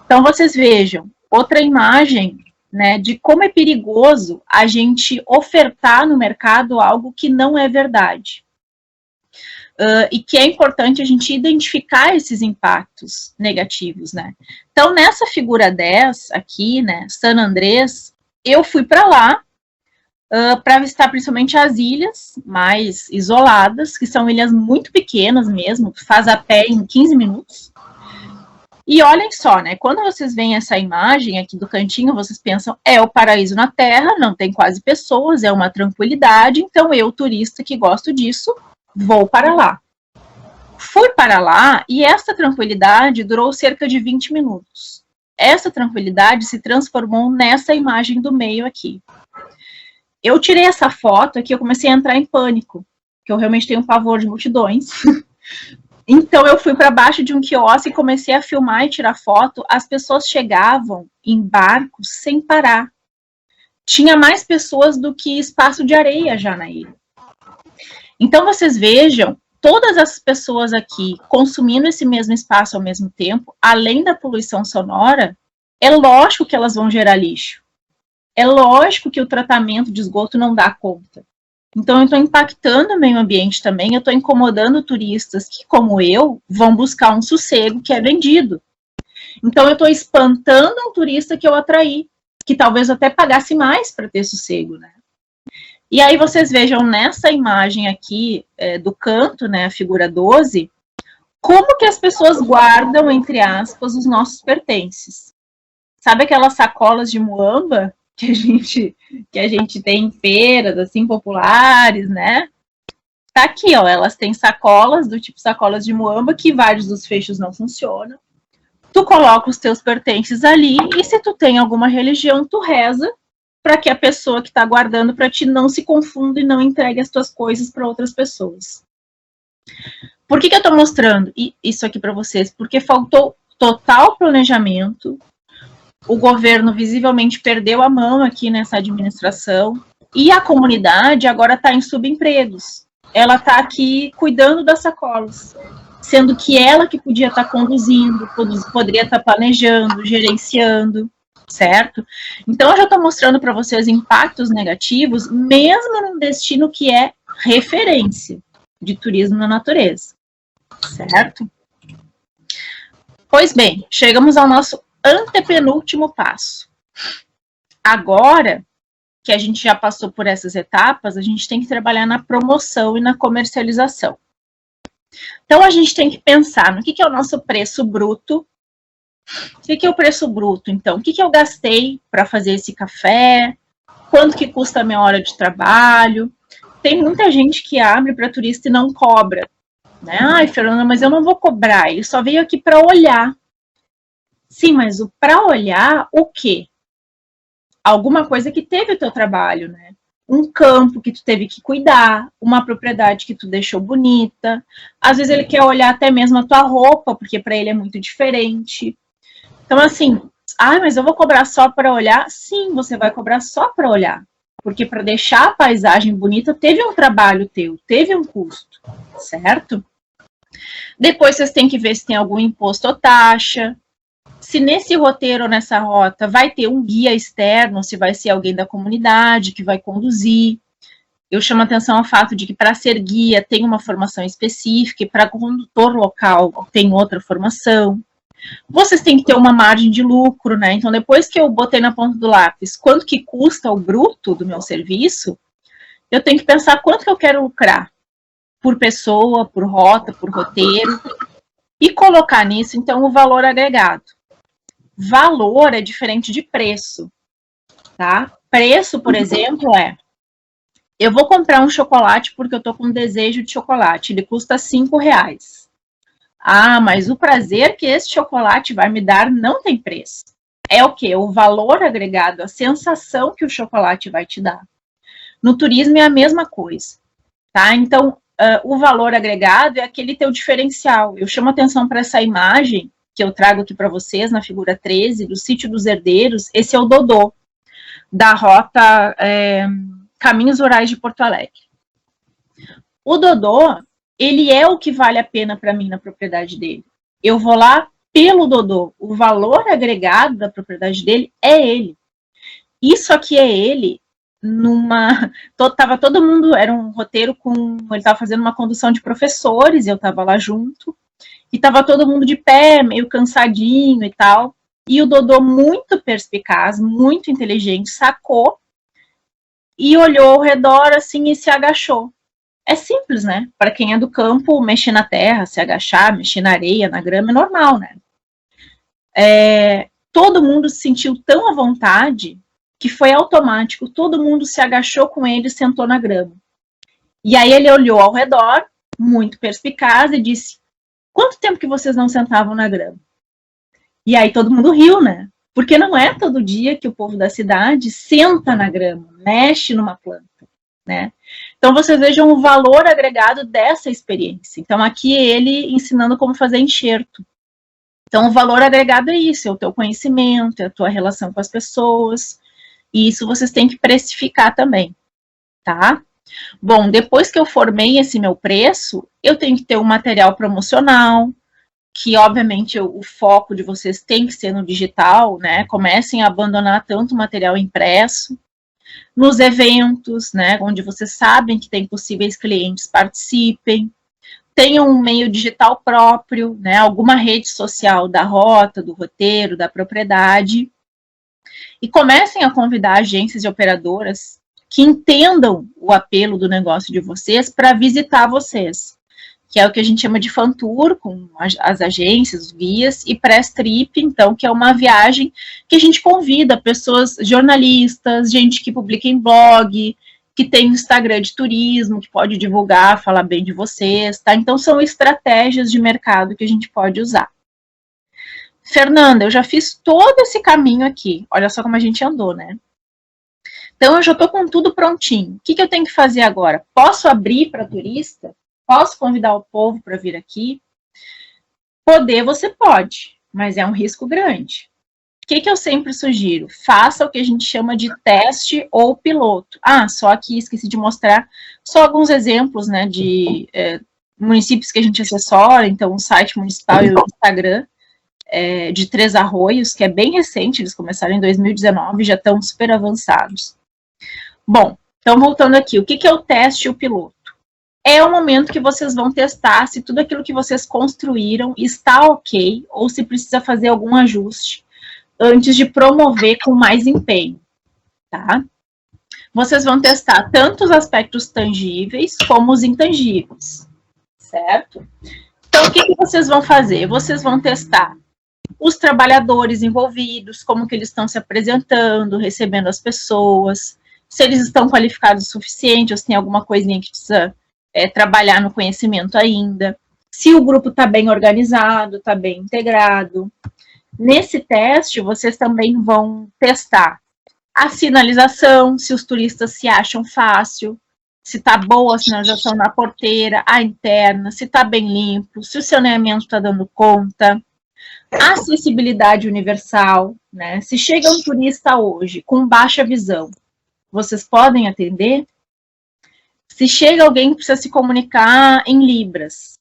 Então, vocês vejam, outra imagem, né, de como é perigoso a gente ofertar no mercado algo que não é verdade. E que é importante a gente identificar esses impactos negativos, né? Então, nessa figura 10 aqui, né, San Andrés, eu fui para lá para visitar principalmente as ilhas mais isoladas, que são ilhas muito pequenas mesmo, faz a pé em 15 minutos. E olhem só, né, quando vocês veem essa imagem aqui do cantinho, vocês pensam, é o paraíso na Terra, não tem quase pessoas, é uma tranquilidade, então eu, turista que gosto disso, vou para lá. Fui para lá e essa tranquilidade durou cerca de 20 minutos. Essa tranquilidade se transformou nessa imagem do meio aqui. Eu tirei essa foto aqui, eu comecei a entrar em pânico, porque eu realmente tenho um pavor de multidões. Então, eu fui para baixo de um quiosque e comecei a filmar e tirar foto. As pessoas chegavam em barcos sem parar. Tinha mais pessoas do que espaço de areia já na ilha. Então, vocês vejam, todas as pessoas aqui consumindo esse mesmo espaço ao mesmo tempo, além da poluição sonora, é lógico que elas vão gerar lixo. É lógico que o tratamento de esgoto não dá conta. Então, eu estou impactando o meio ambiente também, eu estou incomodando turistas que, como eu, vão buscar um sossego que é vendido. Então, eu estou espantando um turista que eu atraí, que talvez até pagasse mais para ter sossego, né? E aí vocês vejam nessa imagem aqui do canto, né, a figura 12, como que as pessoas guardam, entre aspas, os nossos pertences. Sabe aquelas sacolas de muamba que a gente tem em feiras, assim, populares, né? Tá aqui, ó, elas têm sacolas, do tipo sacolas de muamba, que vários dos fechos não funcionam. Tu coloca os teus pertences ali, e se tu tem alguma religião, tu reza para que a pessoa que está guardando para ti não se confunda e não entregue as tuas coisas para outras pessoas. Por que eu estou mostrando isso aqui para vocês? Porque faltou total planejamento, o governo visivelmente perdeu a mão aqui nessa administração, e a comunidade agora está em subempregos. Ela está aqui cuidando das sacolas, sendo que ela que podia estar conduzindo, poderia estar planejando, gerenciando, certo? Então, eu já estou mostrando para vocês impactos negativos, mesmo num destino que é referência de turismo na natureza, certo? Pois bem, chegamos ao nosso antepenúltimo passo. Agora que a gente já passou por essas etapas, a gente tem que trabalhar na promoção e na comercialização. Então, a gente tem que pensar no que é o nosso preço bruto. O que é o preço bruto? Então, o que eu gastei para fazer esse café? Quanto que custa a minha hora de trabalho? Tem muita gente que abre para turista e não cobra. Né? Ai, Fernanda, mas eu não vou cobrar. Ele só veio aqui para olhar. Sim, mas para olhar o quê? Alguma coisa que teve o teu trabalho, né? Um campo que tu teve que cuidar, uma propriedade que tu deixou bonita. Às vezes ele quer olhar até mesmo a tua roupa, porque para ele é muito diferente. Então, assim, mas eu vou cobrar só para olhar? Sim, você vai cobrar só para olhar. Porque para deixar a paisagem bonita, teve um trabalho teu, teve um custo, certo? Depois vocês têm que ver se tem algum imposto ou taxa. Se nesse roteiro ou nessa rota vai ter um guia externo, se vai ser alguém da comunidade que vai conduzir. Eu chamo a atenção ao fato de que para ser guia tem uma formação específica e para condutor local tem outra formação. Vocês têm que ter uma margem de lucro, né? Então, depois que eu botei na ponta do lápis quanto que custa o bruto do meu serviço, eu tenho que pensar quanto que eu quero lucrar por pessoa, por rota, por roteiro, e colocar nisso, então, o valor agregado. Valor é diferente de preço, tá? Preço, por exemplo, eu vou comprar um chocolate porque eu tô com desejo de chocolate, ele custa R$5. Ah, mas o prazer que esse chocolate vai me dar não tem preço. É o quê? O valor agregado, a sensação que o chocolate vai te dar. No turismo é a mesma coisa, tá? Então, o valor agregado é aquele teu diferencial. Eu chamo atenção para essa imagem que eu trago aqui para vocês, na figura 13, do Sítio dos Herdeiros. Esse é o Dodô, da rota Caminhos Rurais de Porto Alegre. O Dodô, ele é o que vale a pena para mim na propriedade dele. Eu vou lá pelo Dodô. O valor agregado da propriedade dele é ele. Isso aqui é ele tava todo mundo, era um roteiro ele estava fazendo uma condução de professores, eu estava lá junto, e tava todo mundo de pé, meio cansadinho e tal, e o Dodô, muito perspicaz, muito inteligente, sacou e olhou ao redor assim e se agachou. É simples, né? Para quem é do campo, mexer na terra, se agachar, mexer na areia, na grama, é normal, né? Todo mundo se sentiu tão à vontade que foi automático, todo mundo se agachou com ele e sentou na grama. E aí ele olhou ao redor, muito perspicaz, e disse: quanto tempo que vocês não sentavam na grama? E aí todo mundo riu, né? Porque não é todo dia que o povo da cidade senta na grama, mexe numa planta, né? Então vocês vejam o valor agregado dessa experiência. Então aqui ele ensinando como fazer enxerto. Então o valor agregado é isso, é o teu conhecimento, é a tua relação com as pessoas, e isso vocês têm que precificar também, tá? Bom, depois que eu formei esse meu preço, eu tenho que ter um material promocional, que obviamente o foco de vocês tem que ser no digital, né? Comecem a abandonar tanto o material impresso. Nos eventos, né, onde vocês sabem que tem possíveis clientes, participem. Tenham um meio digital próprio, né? Alguma rede social da rota, do roteiro, da propriedade. E comecem a convidar agências e operadoras que entendam o apelo do negócio de vocês para visitar vocês. que é o que a gente chama de fan tour, com as agências, os guias, e press trip, então, que é uma viagem que a gente convida pessoas, jornalistas, gente que publica em blog, que tem Instagram de turismo, que pode divulgar, falar bem de vocês, tá? Então, são estratégias de mercado que a gente pode usar. Fernanda, eu já fiz todo esse caminho aqui. Olha só como a gente andou, né? Então, eu já estou com tudo prontinho. O que eu tenho que fazer agora? Posso abrir para turista? Posso convidar o povo para vir aqui? Poder, você pode, mas é um risco grande. O que eu sempre sugiro? Faça o que a gente chama de teste ou piloto. Ah, só aqui esqueci de mostrar só alguns exemplos, né, de municípios que a gente assessora, então o site municipal e o Instagram de Três Arroios, que é bem recente, eles começaram em 2019 e já estão super avançados. Bom, então voltando aqui, o que é o teste e o piloto? É o momento que vocês vão testar se tudo aquilo que vocês construíram está ok, ou se precisa fazer algum ajuste antes de promover com mais empenho, tá? Vocês vão testar tanto os aspectos tangíveis como os intangíveis, certo? Então, o que vocês vão fazer? Vocês vão testar os trabalhadores envolvidos, como que eles estão se apresentando, recebendo as pessoas, se eles estão qualificados o suficiente, ou se tem alguma coisinha que precisa trabalhar no conhecimento ainda, se o grupo está bem organizado, está bem integrado. Nesse teste, vocês também vão testar a sinalização, se os turistas se acham fácil, se está boa a sinalização na porteira, a interna, se está bem limpo, se o saneamento está dando conta, acessibilidade universal, né? Se chega um turista hoje com baixa visão, vocês podem atender? Se chega alguém que precisa se comunicar em Libras,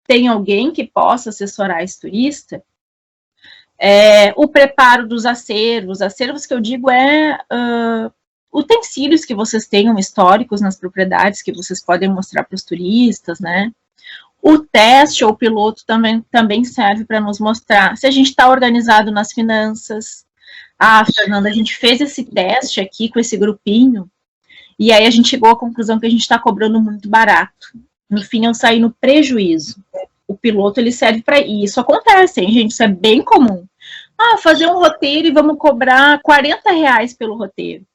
tem alguém que possa assessorar esse turista? O preparo dos acervos que eu digo utensílios que vocês tenham históricos nas propriedades, que vocês podem mostrar para os turistas, né? O teste ou o piloto também serve para nos mostrar se a gente está organizado nas finanças. Ah, Fernanda, a gente fez esse teste aqui com esse grupinho, e aí a gente chegou à conclusão que a gente está cobrando muito barato. No fim, eu saí no prejuízo. O piloto, ele serve para isso. Isso acontece, hein, gente? Isso é bem comum. Ah, fazer um roteiro e vamos cobrar R$40 pelo roteiro.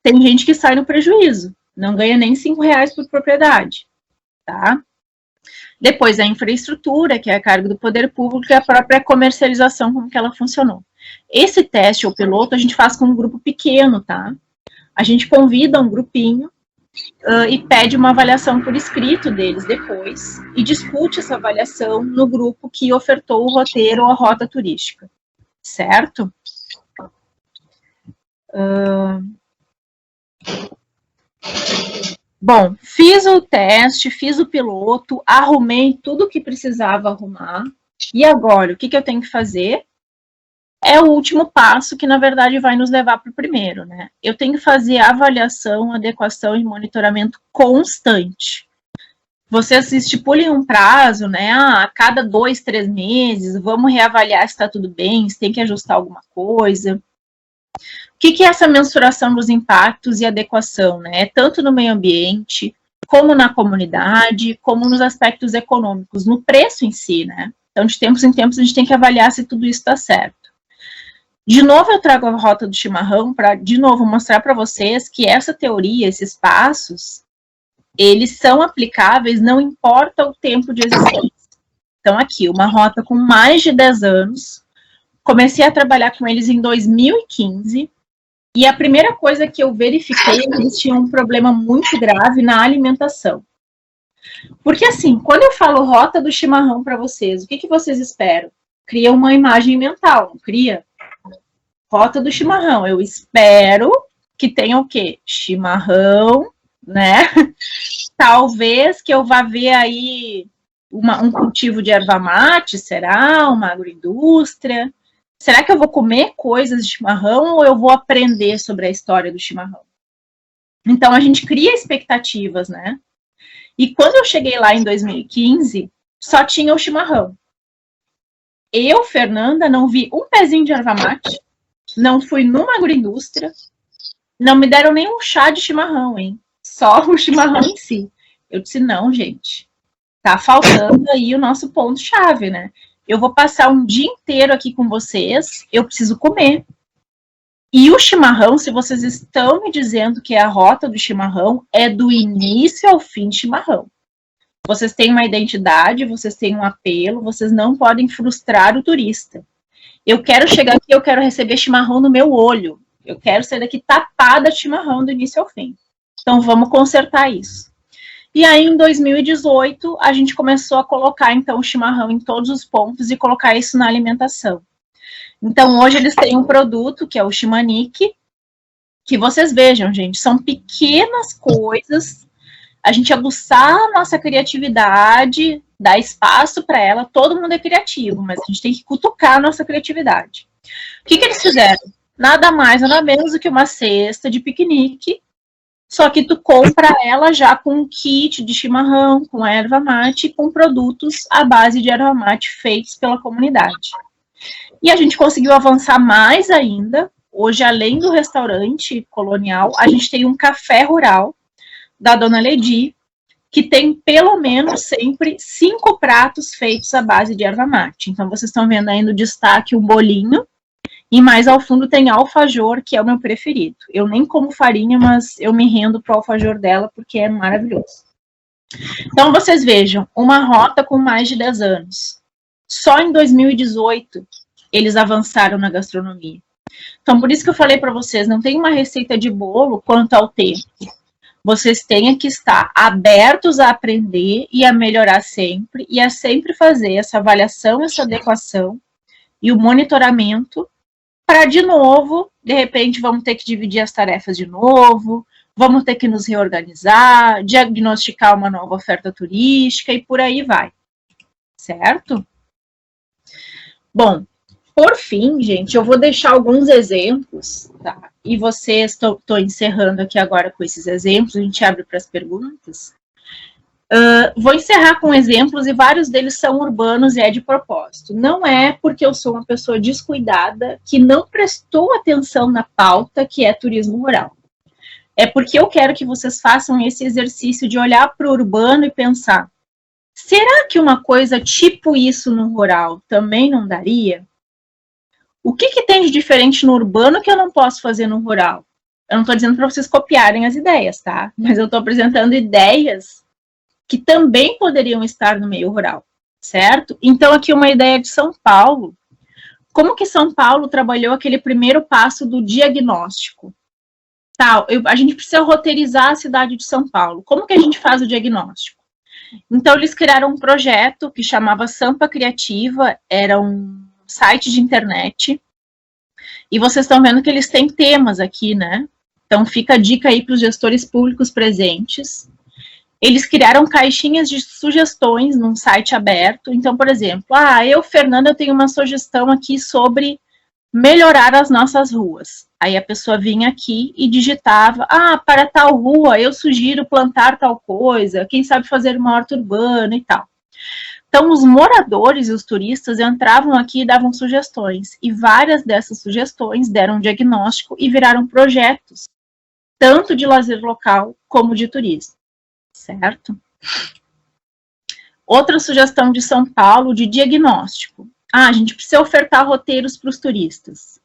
Tem gente que sai no prejuízo. Não ganha nem R$5 por propriedade. Tá? Depois a infraestrutura, que é a cargo do poder público, e a própria comercialização, como que ela funcionou. Esse teste ou piloto a gente faz com um grupo pequeno, tá? A gente convida um grupinho e pede uma avaliação por escrito deles depois e discute essa avaliação no grupo que ofertou o roteiro ou a rota turística, certo? Bom, fiz o teste, fiz o piloto, arrumei tudo o que precisava arrumar, e agora, o que eu tenho que fazer? É o último passo que, na verdade, vai nos levar para o primeiro, né? Eu tenho que fazer avaliação, adequação e monitoramento constante. Vocês estipulem um prazo, né? A cada 2, 3 meses, vamos reavaliar se está tudo bem, se tem que ajustar alguma coisa. O que é essa mensuração dos impactos e adequação, né? Tanto no meio ambiente, como na comunidade, como nos aspectos econômicos, no preço em si, né? Então, de tempos em tempos, a gente tem que avaliar se tudo isso está certo. De novo, eu trago a rota do chimarrão para, de novo, mostrar para vocês que essa teoria, esses passos, eles são aplicáveis, não importa o tempo de existência. Então, aqui, uma rota com mais de 10 anos, comecei a trabalhar com eles em 2015, e a primeira coisa que eu verifiquei é que eles tinham um problema muito grave na alimentação. Porque, assim, quando eu falo rota do chimarrão para vocês, o que vocês esperam? Cria uma imagem mental, não cria? Rota do chimarrão, eu espero que tenha o quê? Chimarrão, né? Talvez que eu vá ver aí um cultivo de erva mate, será? Uma agroindústria? Será que eu vou comer coisas de chimarrão ou eu vou aprender sobre a história do chimarrão? Então, a gente cria expectativas, né? E quando eu cheguei lá em 2015, só tinha o chimarrão. Eu, Fernanda, não vi um pezinho de erva mate, não fui numa agroindústria, não me deram nem um chá de chimarrão, hein? Só o chimarrão em si. Eu disse, não, gente, Tá faltando aí o nosso ponto-chave, né? Eu vou passar um dia inteiro aqui com vocês, eu preciso comer. E o chimarrão, se vocês estão me dizendo que é a rota do chimarrão, é do início ao fim chimarrão. Vocês têm uma identidade, vocês têm um apelo, vocês não podem frustrar o turista. Eu quero chegar aqui, eu quero receber chimarrão no meu olho. Eu quero sair daqui tapada de chimarrão do início ao fim. Então vamos consertar isso. E aí em 2018 a gente começou a colocar então o chimarrão em todos os pontos e colocar isso na alimentação. Então hoje eles têm um produto que é o Chimanique, que vocês vejam, gente, são pequenas coisas, a gente aguçar a nossa criatividade, dar espaço para ela, todo mundo é criativo, mas a gente tem que cutucar a nossa criatividade. O que eles fizeram? Nada mais, nada menos do que uma cesta de piquenique, só que tu compra ela já com um kit de chimarrão, com erva mate, com produtos à base de erva mate feitos pela comunidade. E a gente conseguiu avançar mais ainda. Hoje, além do restaurante colonial, a gente tem um café rural da Dona Ledi, que tem pelo menos sempre 5 pratos feitos à base de erva mate. Então, vocês estão vendo aí no destaque um bolinho, e mais ao fundo tem alfajor, que é o meu preferido. Eu nem como farinha, mas eu me rendo pro alfajor dela, porque é maravilhoso. Então, vocês vejam, uma rota com mais de 10 anos. Só em 2018, eles avançaram na gastronomia. Então, por isso que eu falei para vocês, não tem uma receita de bolo quanto ao tempo. Vocês têm que estar abertos a aprender e a melhorar sempre, e a sempre fazer essa avaliação, essa adequação e o monitoramento para, de novo, de repente, vamos ter que dividir as tarefas de novo, vamos ter que nos reorganizar, diagnosticar uma nova oferta turística e por aí vai. Certo? Bom, por fim, gente, eu vou deixar alguns exemplos, tá? E vocês, estou encerrando aqui agora com esses exemplos, a gente abre para as perguntas. Vou encerrar com exemplos e vários deles são urbanos e é de propósito. Não é porque eu sou uma pessoa descuidada que não prestou atenção na pauta que é turismo rural. É porque eu quero que vocês façam esse exercício de olhar para o urbano e pensar, será que uma coisa tipo isso no rural também não daria? O que tem de diferente no urbano que eu não posso fazer no rural? Eu não estou dizendo para vocês copiarem as ideias, tá? Mas eu estou apresentando ideias que também poderiam estar no meio rural, certo? Então, aqui uma ideia de São Paulo. Como que São Paulo trabalhou aquele primeiro passo do diagnóstico? Tá, a gente precisa roteirizar a cidade de São Paulo. Como que a gente faz o diagnóstico? Então, eles criaram um projeto que chamava Sampa Criativa, era um site de internet, e vocês estão vendo que eles têm temas aqui, né? Então, fica a dica aí para os gestores públicos presentes. Eles criaram caixinhas de sugestões num site aberto. Então, por exemplo, Fernanda, eu tenho uma sugestão aqui sobre melhorar as nossas ruas. Aí a pessoa vinha aqui e digitava, para tal rua, eu sugiro plantar tal coisa, quem sabe fazer uma horta urbana e tal. Então, os moradores e os turistas entravam aqui e davam sugestões. E várias dessas sugestões deram diagnóstico e viraram projetos, tanto de lazer local como de turismo. Certo? Outra sugestão de São Paulo de diagnóstico. A gente precisa ofertar roteiros para os turistas.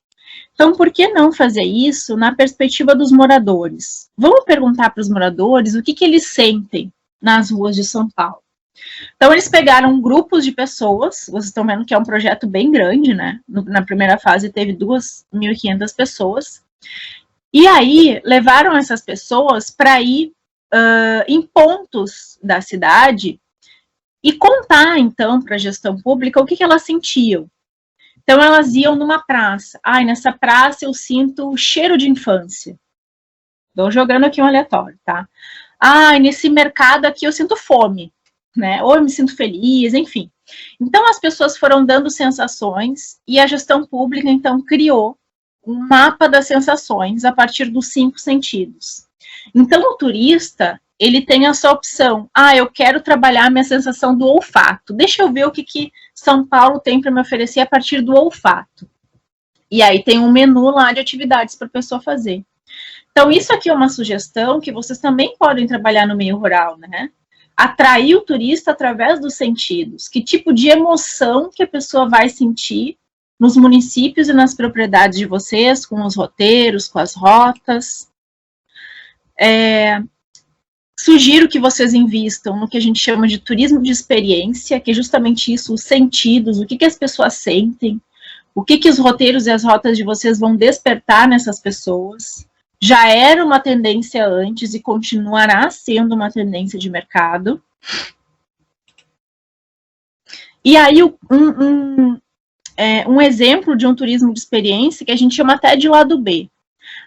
Então, por que não fazer isso na perspectiva dos moradores? Vamos perguntar para os moradores o que eles sentem nas ruas de São Paulo. Então, eles pegaram grupos de pessoas, vocês estão vendo que é um projeto bem grande, né? Na primeira fase teve 2.500 pessoas. E aí, levaram essas pessoas para ir em pontos da cidade e contar, então, para a gestão pública o que elas sentiam. Então, elas iam numa praça. Nessa praça eu sinto o cheiro de infância. Estou jogando aqui um aleatório, tá? Nesse mercado aqui eu sinto fome, né? Ou eu me sinto feliz, enfim. Então, as pessoas foram dando sensações e a gestão pública, então, criou um mapa das sensações a partir dos 5 sentidos. Então, o turista, ele tem essa opção. Eu quero trabalhar a minha sensação do olfato. Deixa eu ver o que São Paulo tem para me oferecer a partir do olfato. E aí tem um menu lá de atividades para a pessoa fazer. Então, isso aqui é uma sugestão que vocês também podem trabalhar no meio rural, né? atrair o turista através dos sentidos. Que tipo de emoção que a pessoa vai sentir nos municípios e nas propriedades de vocês, com os roteiros, com as rotas. Sugiro que vocês invistam no que a gente chama de turismo de experiência, que é justamente isso, os sentidos, o que as pessoas sentem, o que os roteiros e as rotas de vocês vão despertar nessas pessoas. Já era uma tendência antes e continuará sendo uma tendência de mercado. E aí, um exemplo de um turismo de experiência que a gente chama até de lado B.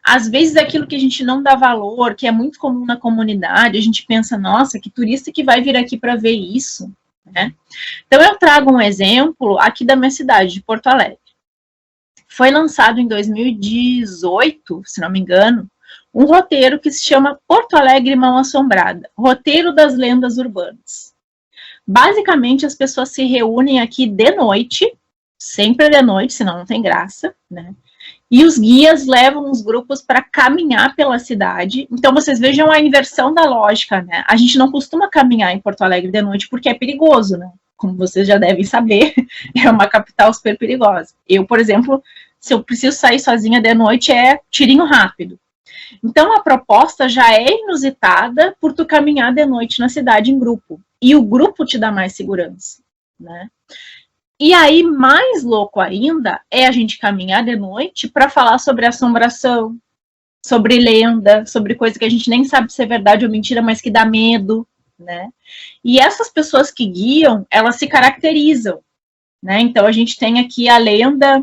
Às vezes, aquilo que a gente não dá valor, que é muito comum na comunidade, a gente pensa, nossa, que turista que vai vir aqui para ver isso, né? Então, eu trago um exemplo aqui da minha cidade, de Porto Alegre. Foi lançado em 2018, se não me engano, um roteiro que se chama Porto Alegre Mão Assombrada, Roteiro das Lendas Urbanas. Basicamente, as pessoas se reúnem aqui de noite, sempre de noite, senão não tem graça, né? E os guias levam os grupos para caminhar pela cidade. Então, vocês vejam a inversão da lógica, né? A gente não costuma caminhar em Porto Alegre de noite porque é perigoso, né? Como vocês já devem saber, é uma capital super perigosa. Eu, por exemplo, se eu preciso sair sozinha de noite, é tirinho rápido. Então, a proposta já é inusitada por tu caminhar de noite na cidade em grupo. E o grupo te dá mais segurança, né? E aí, mais louco ainda, é a gente caminhar de noite para falar sobre assombração, sobre lenda, sobre coisa que a gente nem sabe se é verdade ou mentira, mas que dá medo, né? E essas pessoas que guiam, elas se caracterizam, né? Então, a gente tem aqui a lenda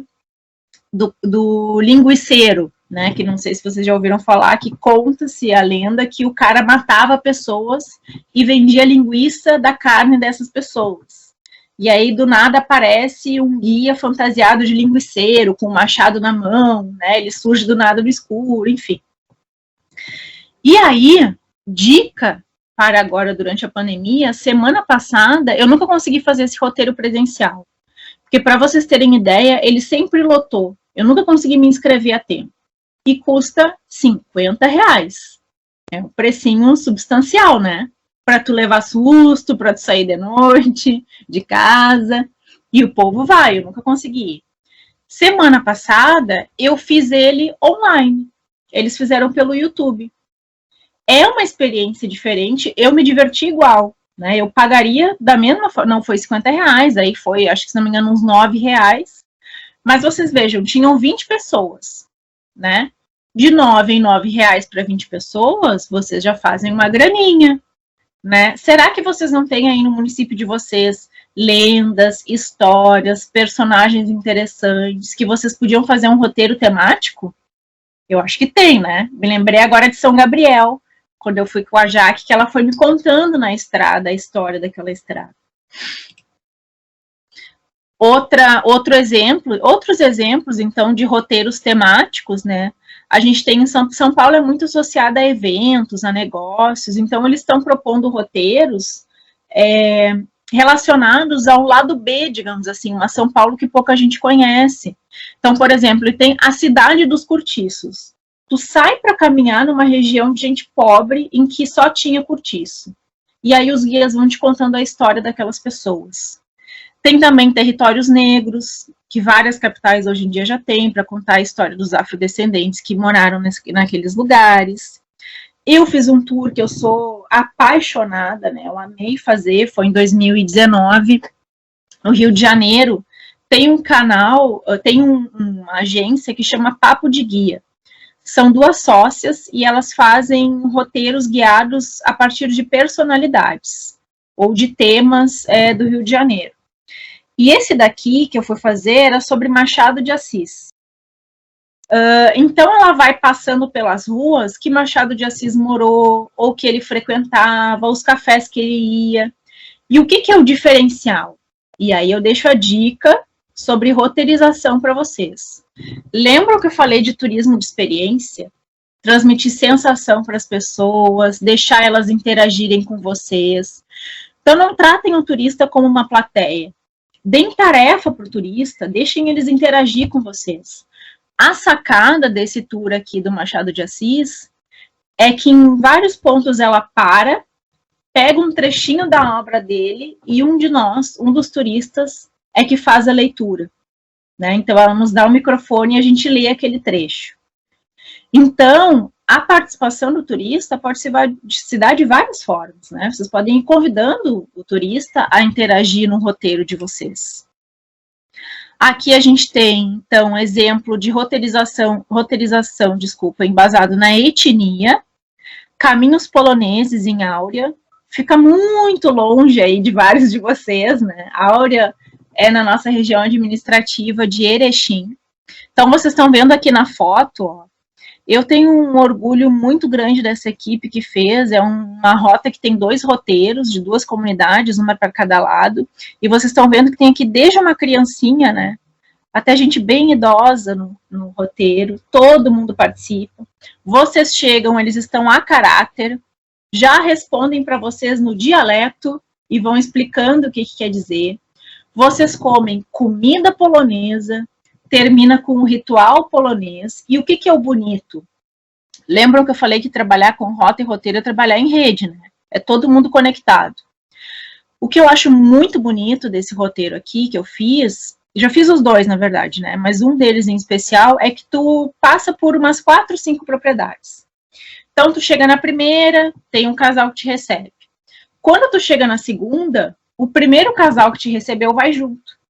do linguiceiro, né? Que não sei se vocês já ouviram falar, que conta-se a lenda que o cara matava pessoas e vendia linguiça da carne dessas pessoas. E aí, do nada, aparece um guia fantasiado de linguiceiro, com um machado na mão, né? Ele surge do nada no escuro, enfim. E aí, dica para agora, durante a pandemia, semana passada, eu nunca consegui fazer esse roteiro presencial. Porque, para vocês terem ideia, ele sempre lotou. Eu nunca consegui me inscrever a tempo. E custa R$50. É um precinho substancial, né? Para tu levar susto, para tu sair de noite, de casa, e o povo vai, eu nunca consegui ir. Semana passada, eu fiz ele online, eles fizeram pelo YouTube. É uma experiência diferente, eu me diverti igual, né? Eu pagaria da mesma forma, não foi R$50, aí foi, acho que se não me engano, uns R$9, mas vocês vejam, tinham 20 pessoas, né? De R$9 em R$9 para 20 pessoas, vocês já fazem uma graninha, né? Será que vocês não têm aí no município de vocês lendas, histórias, personagens interessantes que vocês podiam fazer um roteiro temático? Eu acho que tem, né? Me lembrei agora de São Gabriel, quando eu fui com a Jaque, que ela foi me contando na estrada a história daquela estrada. Outros exemplos, então, de roteiros temáticos, né? A gente tem em São Paulo, é muito associada a eventos, a negócios, então eles estão propondo roteiros relacionados ao lado B, digamos assim, uma São Paulo que pouca gente conhece. Então, por exemplo, tem a cidade dos cortiços. Tu sai para caminhar numa região de gente pobre em que só tinha cortiço. E aí os guias vão te contando a história daquelas pessoas. Tem também territórios negros, que várias capitais hoje em dia já têm, para contar a história dos afrodescendentes que moraram naqueles lugares. Eu fiz um tour que eu sou apaixonada, né? Eu amei fazer, foi em 2019, no Rio de Janeiro. Tem um canal, tem uma agência que chama Papo de Guia. São duas sócias e elas fazem roteiros guiados a partir de personalidades ou de temas do Rio de Janeiro. E esse daqui que eu fui fazer era sobre Machado de Assis. Então ela vai passando pelas ruas que Machado de Assis morou, ou que ele frequentava, os cafés que ele ia. E o que é o diferencial? E aí eu deixo a dica sobre roteirização para vocês. Lembram que eu falei de turismo de experiência? Transmitir sensação para as pessoas, deixar elas interagirem com vocês. Então não tratem o turista como uma plateia. Deem tarefa para o turista, deixem eles interagir com vocês. A sacada desse tour aqui do Machado de Assis é que em vários pontos ela para pega um trechinho da obra dele e um dos turistas, é que faz a leitura, né? Então, ela nos dá o microfone e a gente lê aquele trecho. Então, a participação do turista pode se dar de várias formas, né? Vocês podem ir convidando o turista a interagir no roteiro de vocês. Aqui a gente tem, então, exemplo de roteirização, embasado na etnia, caminhos poloneses em Áurea, fica muito longe aí de vários de vocês, né? Áurea é na nossa região administrativa de Erechim. Então, vocês estão vendo aqui na foto, ó, eu tenho um orgulho muito grande dessa equipe que fez, é uma rota que tem 2 roteiros de 2 comunidades, uma para cada lado, e vocês estão vendo que tem aqui desde uma criancinha, né, até gente bem idosa no roteiro, todo mundo participa. Vocês chegam, eles estão a caráter, já respondem para vocês no dialeto e vão explicando o que quer dizer. Vocês comem comida polonesa, termina com o ritual polonês. E o que é o bonito? Lembram que eu falei que trabalhar com rota e roteiro é trabalhar em rede, né? É todo mundo conectado. O que eu acho muito bonito desse roteiro aqui, que eu fiz, já fiz os 2, na verdade, né? Mas um deles em especial é que tu passa por umas 4, 5 propriedades. Então, tu chega na primeira, tem um casal que te recebe. Quando tu chega na segunda, o primeiro casal que te recebeu vai junto.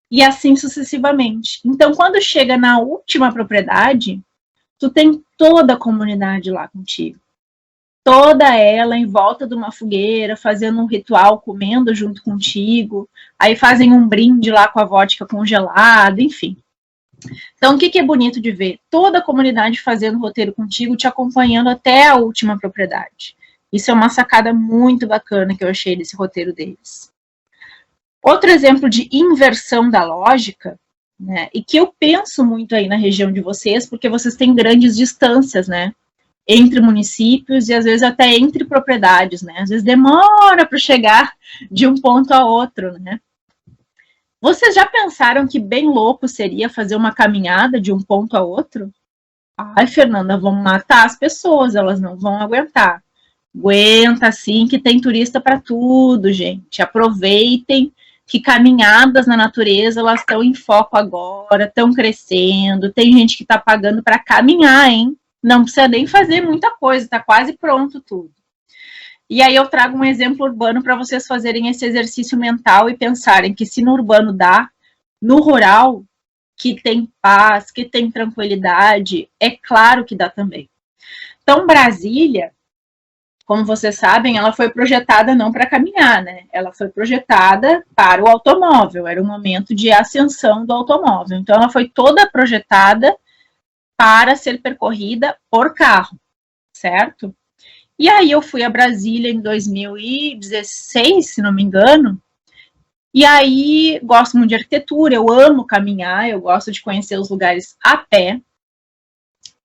E assim sucessivamente. Então, quando chega na última propriedade, tu tem toda a comunidade lá contigo. Toda ela em volta de uma fogueira, fazendo um ritual, comendo junto contigo. Aí fazem um brinde lá com a vodka congelada, enfim. Então, o que é bonito de ver? Toda a comunidade fazendo roteiro contigo, te acompanhando até a última propriedade. Isso é uma sacada muito bacana que eu achei desse roteiro deles. Outro exemplo de inversão da lógica, né, e que eu penso muito aí na região de vocês, porque vocês têm grandes distâncias, né, entre municípios e às vezes até entre propriedades, né, às vezes demora para chegar de um ponto a outro, né. Vocês já pensaram que bem louco seria fazer uma caminhada de um ponto a outro? Ai, Fernanda, vão matar as pessoas, elas não vão aguentar. Aguenta sim, que tem turista para tudo, gente. Aproveitem que caminhadas na natureza, elas estão em foco agora, estão crescendo, tem gente que está pagando para caminhar, hein? Não precisa nem fazer muita coisa, está quase pronto tudo. E aí eu trago um exemplo urbano para vocês fazerem esse exercício mental e pensarem que se no urbano dá, no rural, que tem paz, que tem tranquilidade, é claro que dá também. Então, Brasília, como vocês sabem, ela foi projetada não para caminhar, né? Ela foi projetada para o automóvel, era um momento de ascensão do automóvel. Então, ela foi toda projetada para ser percorrida por carro, certo? E aí eu fui a Brasília em 2016, se não me engano, e aí gosto muito de arquitetura, eu amo caminhar, eu gosto de conhecer os lugares a pé.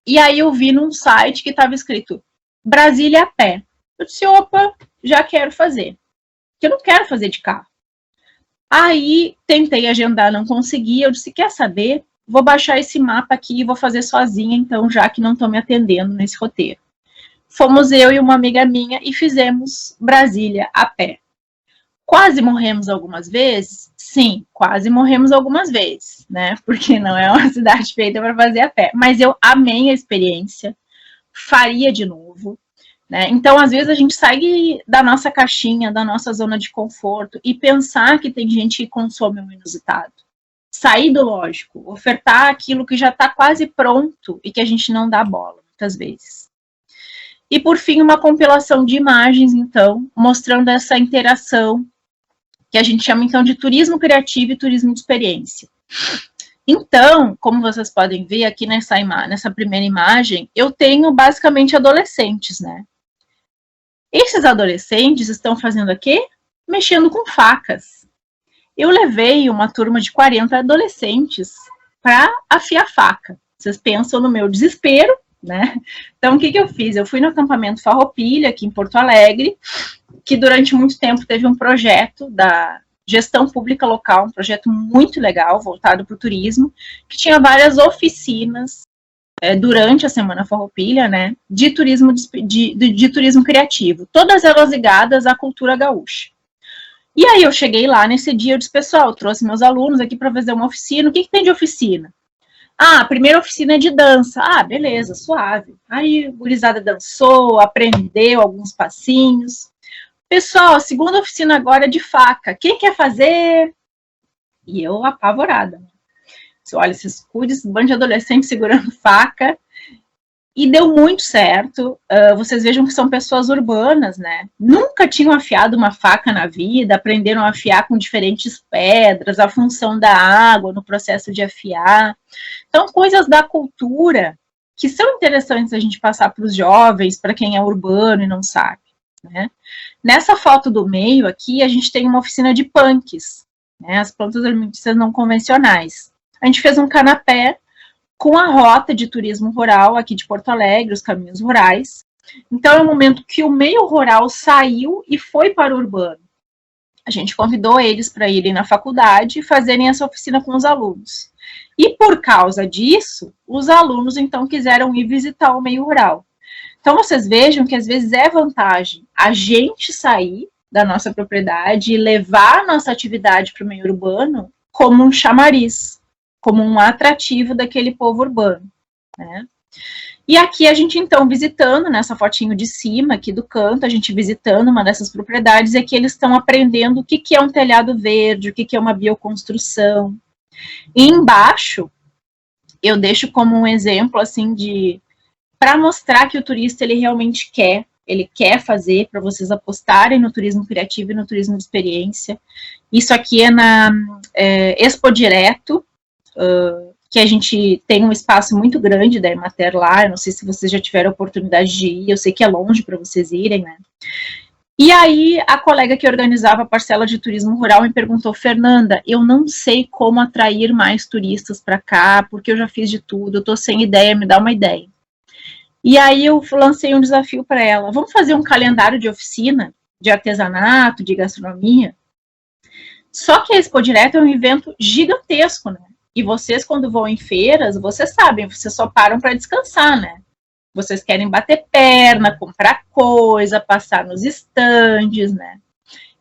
E aí eu vi num site que estava escrito Brasília a pé. Eu disse, opa, já quero fazer. Porque eu não quero fazer de carro. Aí tentei agendar, não consegui. Eu disse, quer saber? Vou baixar esse mapa aqui e vou fazer sozinha, então, já que não estão me atendendo nesse roteiro. Fomos eu e uma amiga minha e fizemos Brasília a pé. Quase morremos algumas vezes? Sim, quase morremos algumas vezes, né? Porque não é uma cidade feita para fazer a pé. Mas eu amei a experiência, faria de novo. Né? Então, às vezes, a gente sai da nossa caixinha, da nossa zona de conforto e pensar que tem gente que consome o inusitado. Sair do lógico, ofertar aquilo que já está quase pronto e que a gente não dá bola, muitas vezes. E, por fim, uma compilação de imagens, então, mostrando essa interação que a gente chama, então, de turismo criativo e turismo de experiência. Então, como vocês podem ver aqui nessa primeira imagem, eu tenho basicamente adolescentes, né? Esses adolescentes estão fazendo o quê? Mexendo com facas. Eu levei uma turma de 40 adolescentes para afiar faca. Vocês pensam no meu desespero, né? Então, o que eu fiz? Eu fui no acampamento Farroupilha, aqui em Porto Alegre, que durante muito tempo teve um projeto da gestão pública local, um projeto muito legal, voltado para o turismo, que tinha várias oficinas durante a Semana Farroupilha, né, de turismo, de turismo criativo, todas elas ligadas à cultura gaúcha. E aí eu cheguei lá nesse dia, eu disse, pessoal, trouxe meus alunos aqui para fazer uma oficina, o que tem de oficina? Ah, a primeira oficina é de dança. Ah, beleza, suave. Aí a gurizada dançou, aprendeu alguns passinhos. Pessoal, a segunda oficina agora é de faca. Quem quer fazer? E eu apavorada. Olha, esses cuides, um bando de adolescentes segurando faca. E deu muito certo. Vocês vejam que são pessoas urbanas, né? Nunca tinham afiado uma faca na vida, aprenderam a afiar com diferentes pedras, a função da água no processo de afiar. Então, coisas da cultura que são interessantes a gente passar para os jovens, para quem é urbano e não sabe, né? Nessa foto do meio aqui, a gente tem uma oficina de punks, né? As plantas alimentícias não convencionais. A gente fez um canapé com a rota de turismo rural aqui de Porto Alegre, os caminhos rurais. Então, é o momento que o meio rural saiu e foi para o urbano. A gente convidou eles para irem na faculdade e fazerem essa oficina com os alunos. E por causa disso, os alunos, então, quiseram ir visitar o meio rural. Então, vocês vejam que, às vezes, é vantagem a gente sair da nossa propriedade e levar a nossa atividade para o meio urbano como um chamariz, como um atrativo daquele povo urbano, né? E aqui a gente, então, visitando, nessa fotinho de cima, aqui do canto, a gente visitando uma dessas propriedades, e aqui eles estão aprendendo o que é um telhado verde, o que é uma bioconstrução. E embaixo, eu deixo como um exemplo, assim, para mostrar que o turista, ele realmente ele quer fazer, para vocês apostarem no turismo criativo e no turismo de experiência. Isso aqui é na Expo Direto, que a gente tem um espaço muito grande da Emater lá, eu não sei se vocês já tiveram a oportunidade de ir, eu sei que é longe para vocês irem, né? E aí, a colega que organizava a parcela de turismo rural me perguntou, Fernanda, eu não sei como atrair mais turistas para cá, porque eu já fiz de tudo, eu estou sem ideia, me dá uma ideia. E aí eu lancei um desafio para ela, vamos fazer um calendário de oficina, de artesanato, de gastronomia? Só que a Expo Direto é um evento gigantesco, né? E vocês, quando vão em feiras, vocês sabem, vocês só param para descansar, né? Vocês querem bater perna, comprar coisa, passar nos estandes, né?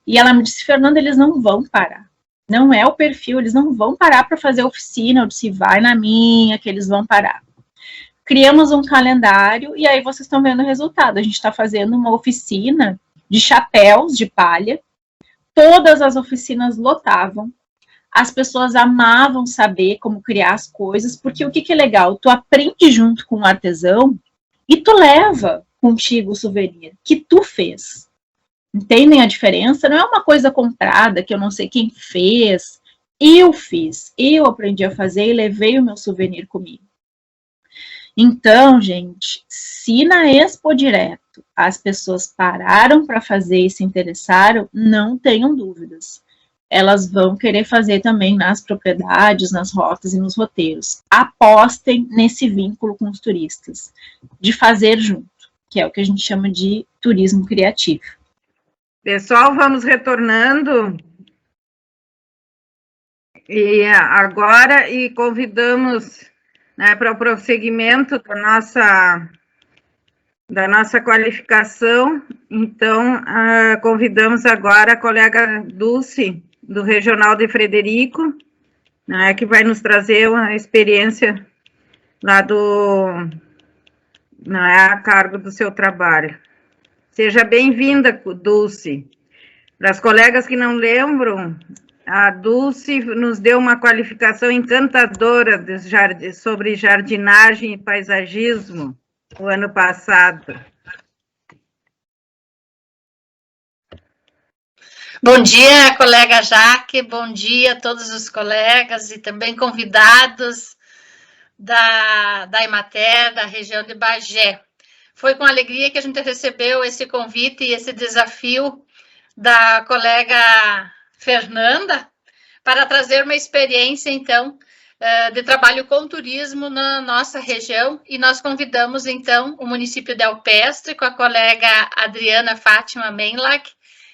E ela me disse, Fernanda, eles não vão parar. Não é o perfil, eles não vão parar para fazer oficina. Eu disse, vai na minha, que eles vão parar. Criamos um calendário e aí vocês estão vendo o resultado. A gente está fazendo uma oficina de chapéus de palha. Todas as oficinas lotavam. As pessoas amavam saber como criar as coisas, porque o que é legal? Tu aprende junto com o artesão e tu leva contigo o souvenir que tu fez. Entendem a diferença? Não é uma coisa comprada que eu não sei quem fez. Eu fiz, eu aprendi a fazer e levei o meu souvenir comigo. Então, gente, se na Expo Direto as pessoas pararam para fazer e se interessaram, não tenham dúvidas. Elas vão querer fazer também nas propriedades, nas rotas e nos roteiros. Apostem nesse vínculo com os turistas, de fazer junto, que é o que a gente chama de turismo criativo. Pessoal, vamos retornando. E agora, convidamos, né, para o prosseguimento da nossa qualificação. Então, convidamos agora a colega Dulce, do Regional de Frederico, né, que vai nos trazer uma experiência lá a cargo do seu trabalho. Seja bem-vinda, Dulce. Para as colegas que não lembram, a Dulce nos deu uma qualificação encantadora sobre jardinagem e paisagismo o ano passado. Bom dia, colega Jaque, bom dia a todos os colegas e também convidados da Emater, da região de Bagé. Foi com alegria que a gente recebeu esse convite e esse desafio da colega Fernanda para trazer uma experiência, então, de trabalho com turismo na nossa região, e nós convidamos, então, o município de Alpestre, com a colega Adriana Fátima Menlach,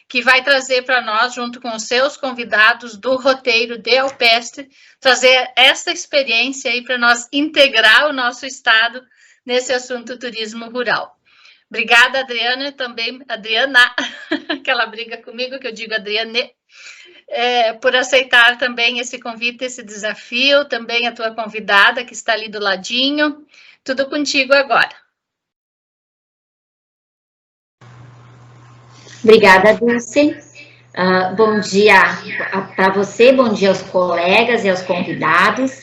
que vai trazer para nós, junto com os seus convidados do roteiro de Alpestre, trazer essa experiência aí para nós integrar o nosso estado nesse assunto turismo rural. Obrigada, Adriana, também, Adriana, que ela briga comigo, que eu digo Adriane, por aceitar também esse convite, esse desafio, também a tua convidada, que está ali do ladinho. Tudo contigo agora. Obrigada, Dulce. Bom dia para você, bom dia aos colegas e aos convidados.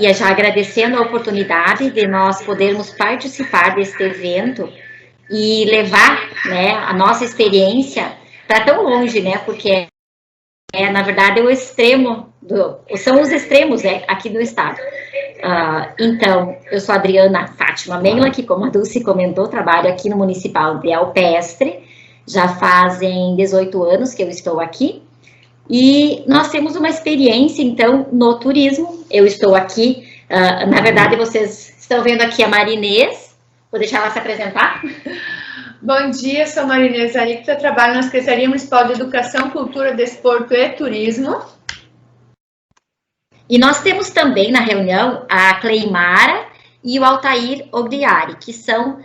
E já agradecendo a oportunidade de nós podermos participar deste evento e levar, né, a nossa experiência para tão longe, né, porque na verdade, o extremo, são os extremos aqui do estado. Então, eu sou a Adriana Fátima Menla, que, como a Dulce comentou, trabalho aqui no Municipal de Alpestre, já fazem 18 anos que eu estou aqui, e nós temos uma experiência, então, no turismo. Eu estou aqui, na verdade, vocês estão vendo aqui a Marinês, vou deixar ela se apresentar. Bom dia, sou Marinês Aricta, trabalho na Secretaria Municipal de Educação, Cultura, Desporto e Turismo. E nós temos também na reunião a Cleimara e o Altair Ogriari, que são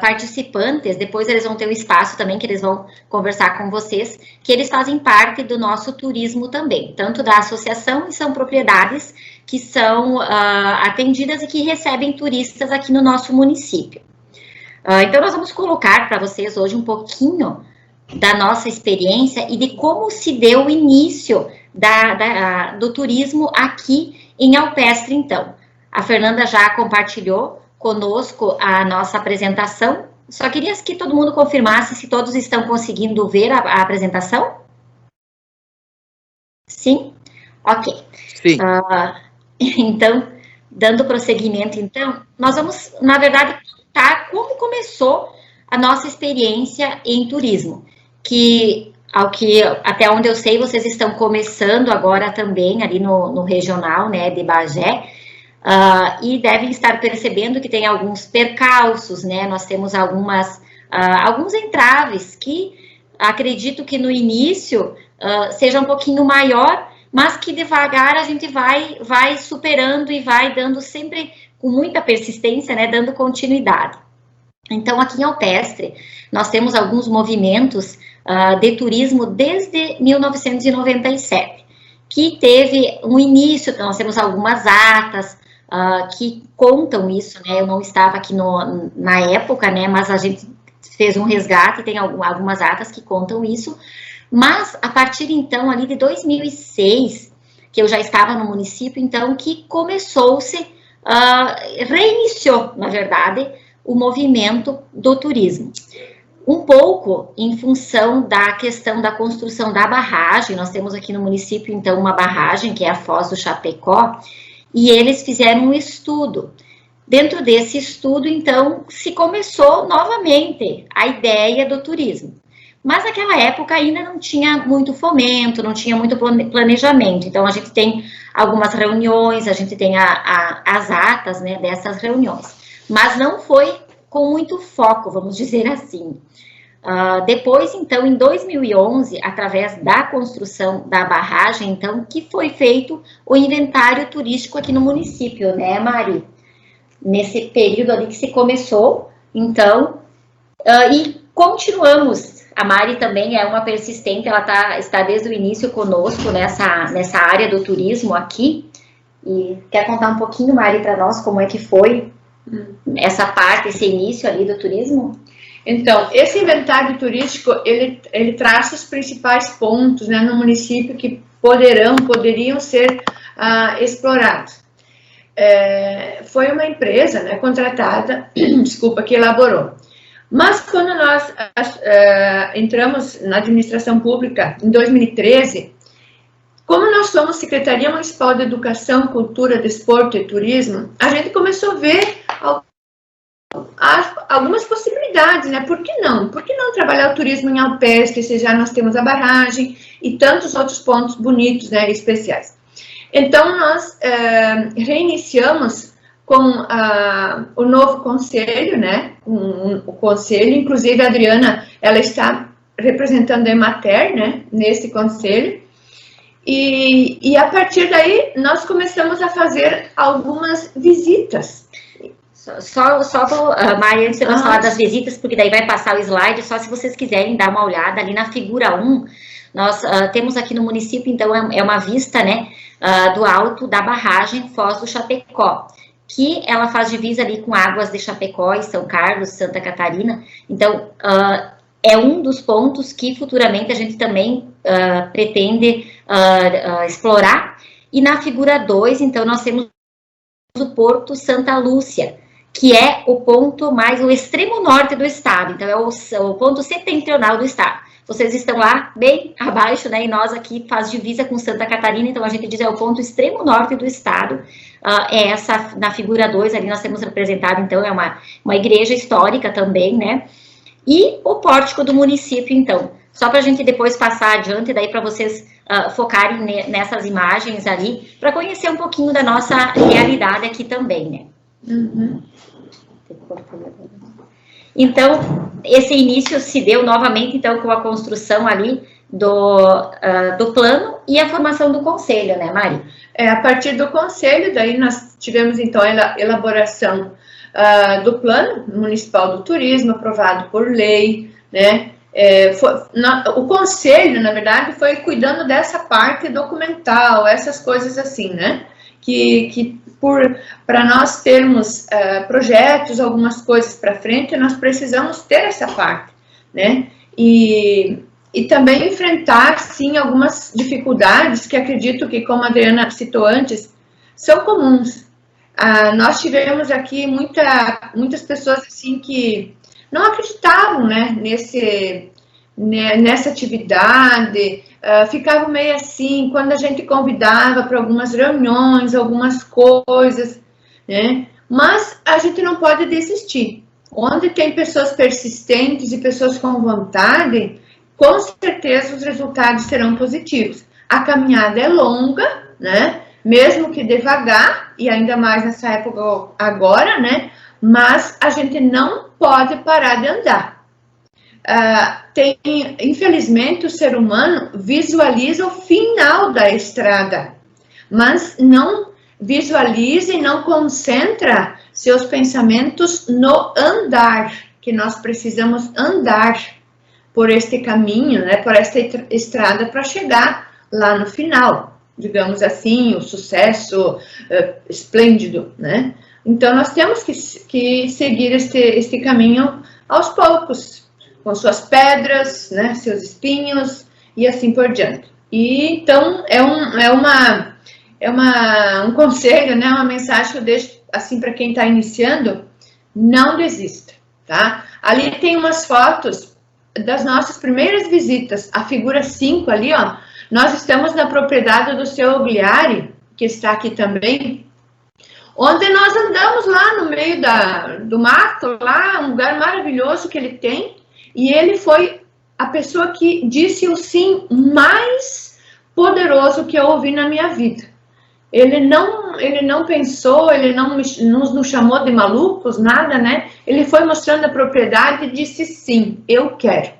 participantes. Depois eles vão ter um espaço também que eles vão conversar com vocês, que eles fazem parte do nosso turismo também, tanto da associação, e são propriedades que são atendidas e que recebem turistas aqui no nosso município. Então, nós vamos colocar para vocês hoje um pouquinho da nossa experiência e de como se deu o início do turismo aqui em Alpestre, então. A Fernanda já compartilhou conosco a nossa apresentação. Só queria que todo mundo confirmasse se todos estão conseguindo ver a apresentação. Sim? Ok. Sim. Então, dando prosseguimento, então, nós vamos, na verdade, contar como começou a nossa experiência em turismo, que, até onde eu sei, vocês estão começando agora também ali no regional, né, de Bagé, e devem estar percebendo que tem alguns percalços, né, nós temos alguns entraves que acredito que no início seja um pouquinho maior, mas que devagar a gente vai superando e vai dando sempre com muita persistência, né, dando continuidade. Então, aqui em Alpestre, nós temos alguns movimentos de turismo desde 1997, que teve um início. Então, nós temos algumas atas que contam isso, né, eu não estava aqui na época, né, mas a gente fez um resgate e tem algumas atas que contam isso. Mas, a partir, então, ali de 2006, que eu já estava no município, então, que começou-se, reiniciou, na verdade, o movimento do turismo. Um pouco em função da questão da construção da barragem. Nós temos aqui no município, então, uma barragem, que é a Foz do Chapecó, e eles fizeram um estudo. Dentro desse estudo, então, se começou novamente a ideia do turismo. Mas naquela época ainda não tinha muito fomento, não tinha muito planejamento. Então, a gente tem algumas reuniões, a gente tem as atas, né, dessas reuniões. Mas não foi com muito foco, vamos dizer assim. Depois, então, em 2011, através da construção da barragem, então, que foi feito o inventário turístico aqui no município, né, Mari? Nesse período ali que se começou, então, e continuamos. A Mari também é uma persistente, ela está desde o início conosco nessa área do turismo aqui. E quer contar um pouquinho, Mari, para nós como é que foi essa parte, esse início ali do turismo? Então, esse inventário turístico, ele traz os principais pontos, né, no município que poderiam ser explorados. Foi uma empresa, né, contratada, que elaborou. Mas quando nós entramos na administração pública em 2013, como nós somos Secretaria Municipal de Educação, Cultura, Desporto e Turismo, a gente começou a ver algumas possibilidades, né? Por que não? Por que não trabalhar o turismo em Alpestre, se já nós temos a barragem e tantos outros pontos bonitos, né, especiais. Então, nós reiniciamos com o novo conselho, né? O conselho, inclusive a Adriana, ela está representando a Emater, né, nesse conselho, e a partir daí nós começamos a fazer algumas visitas. Só vou, Mari, antes de nós falar das visitas, porque daí vai passar o slide, só se vocês quiserem dar uma olhada ali na figura 1, nós temos aqui no município, então, é uma vista, né, do alto da barragem Foz do Chapecó, que ela faz divisa ali com Águas de Chapecó e São Carlos, Santa Catarina. Então, é um dos pontos que futuramente a gente também pretende explorar. E na figura 2, então, nós temos o Porto Santa Lúcia, que é o ponto mais, o extremo norte do estado, então é o ponto setentrional do estado. Vocês estão lá bem abaixo, né, e nós aqui faz divisa com Santa Catarina, então a gente diz é o ponto extremo norte do estado, é essa, na figura 2, ali nós temos representado, então, é uma igreja histórica também, né, e o pórtico do município, então, só para a gente depois passar adiante, daí para vocês focarem nessas imagens ali, para conhecer um pouquinho da nossa realidade aqui também, né. Uhum. Então, esse início se deu novamente, então, com a construção ali do plano e a formação do conselho, né, Mari? A partir do conselho, daí nós tivemos, então, a elaboração do plano municipal do turismo, aprovado por lei, né? O conselho, na verdade, foi cuidando dessa parte documental, essas coisas assim, né? Que para nós termos projetos, algumas coisas para frente, nós precisamos ter essa parte, né? E também enfrentar, sim, algumas dificuldades que acredito que, como a Adriana citou antes, são comuns. Nós tivemos aqui muitas pessoas, assim, que não acreditavam, né, nessa atividade, ficavam meio assim, quando a gente convidava para algumas reuniões, algumas coisas, né? Mas a gente não pode desistir. Onde tem pessoas persistentes e pessoas com vontade, com certeza os resultados serão positivos. A caminhada é longa, né? Mesmo que devagar, e ainda mais nessa época agora, né? Mas a gente não pode parar de andar. Infelizmente, o ser humano visualiza o final da estrada, mas não visualiza e não concentra seus pensamentos no andar, que nós precisamos andar por este caminho, né, por esta estrada para chegar lá no final, digamos assim, o sucesso esplêndido, né? Então, nós temos que seguir este caminho aos poucos, com suas pedras, né, seus espinhos e assim por diante. E então um conselho, né, uma mensagem que eu deixo assim para quem está iniciando: não desista, tá? Ali tem umas fotos das nossas primeiras visitas, a figura 5 ali, ó. Nós estamos na propriedade do seu Ogliari, que está aqui também, onde nós andamos lá no meio do mato, lá, um lugar maravilhoso que ele tem. E ele foi a pessoa que disse o sim mais poderoso que eu ouvi na minha vida. Ele não pensou, ele não nos chamou de malucos, nada, né? Ele foi mostrando a propriedade e disse sim, eu quero,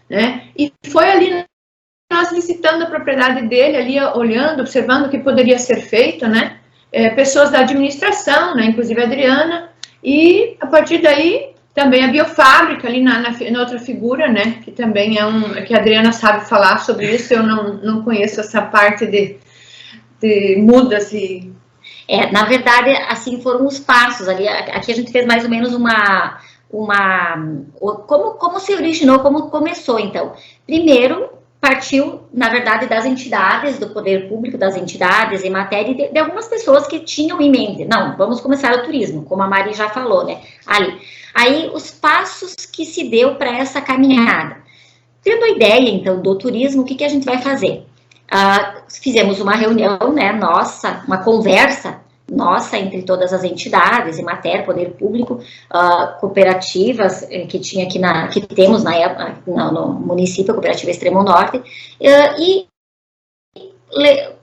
né? E foi ali nós visitando a propriedade dele, ali olhando, observando o que poderia ser feito, né? Pessoas da administração, né? Inclusive a Adriana, e a partir daí também a biofábrica ali na outra figura, né, que também que a Adriana sabe falar sobre isso, eu não conheço essa parte de mudas e... Na verdade, assim foram os passos ali, aqui a gente fez mais ou menos como se originou, como começou, então. Primeiro, partiu, na verdade, das entidades, do poder público, das entidades, em matéria de algumas pessoas que tinham em mente, não, vamos começar o turismo, como a Mari já falou, né, ali. Aí, os passos que se deu para essa caminhada. Tendo a ideia, então, do turismo, o que a gente vai fazer? Fizemos uma reunião, né, nossa, uma conversa nossa entre todas as entidades, em matéria, poder público, cooperativas que tinha aqui que temos na época, no município, a Cooperativa Extremo Norte, e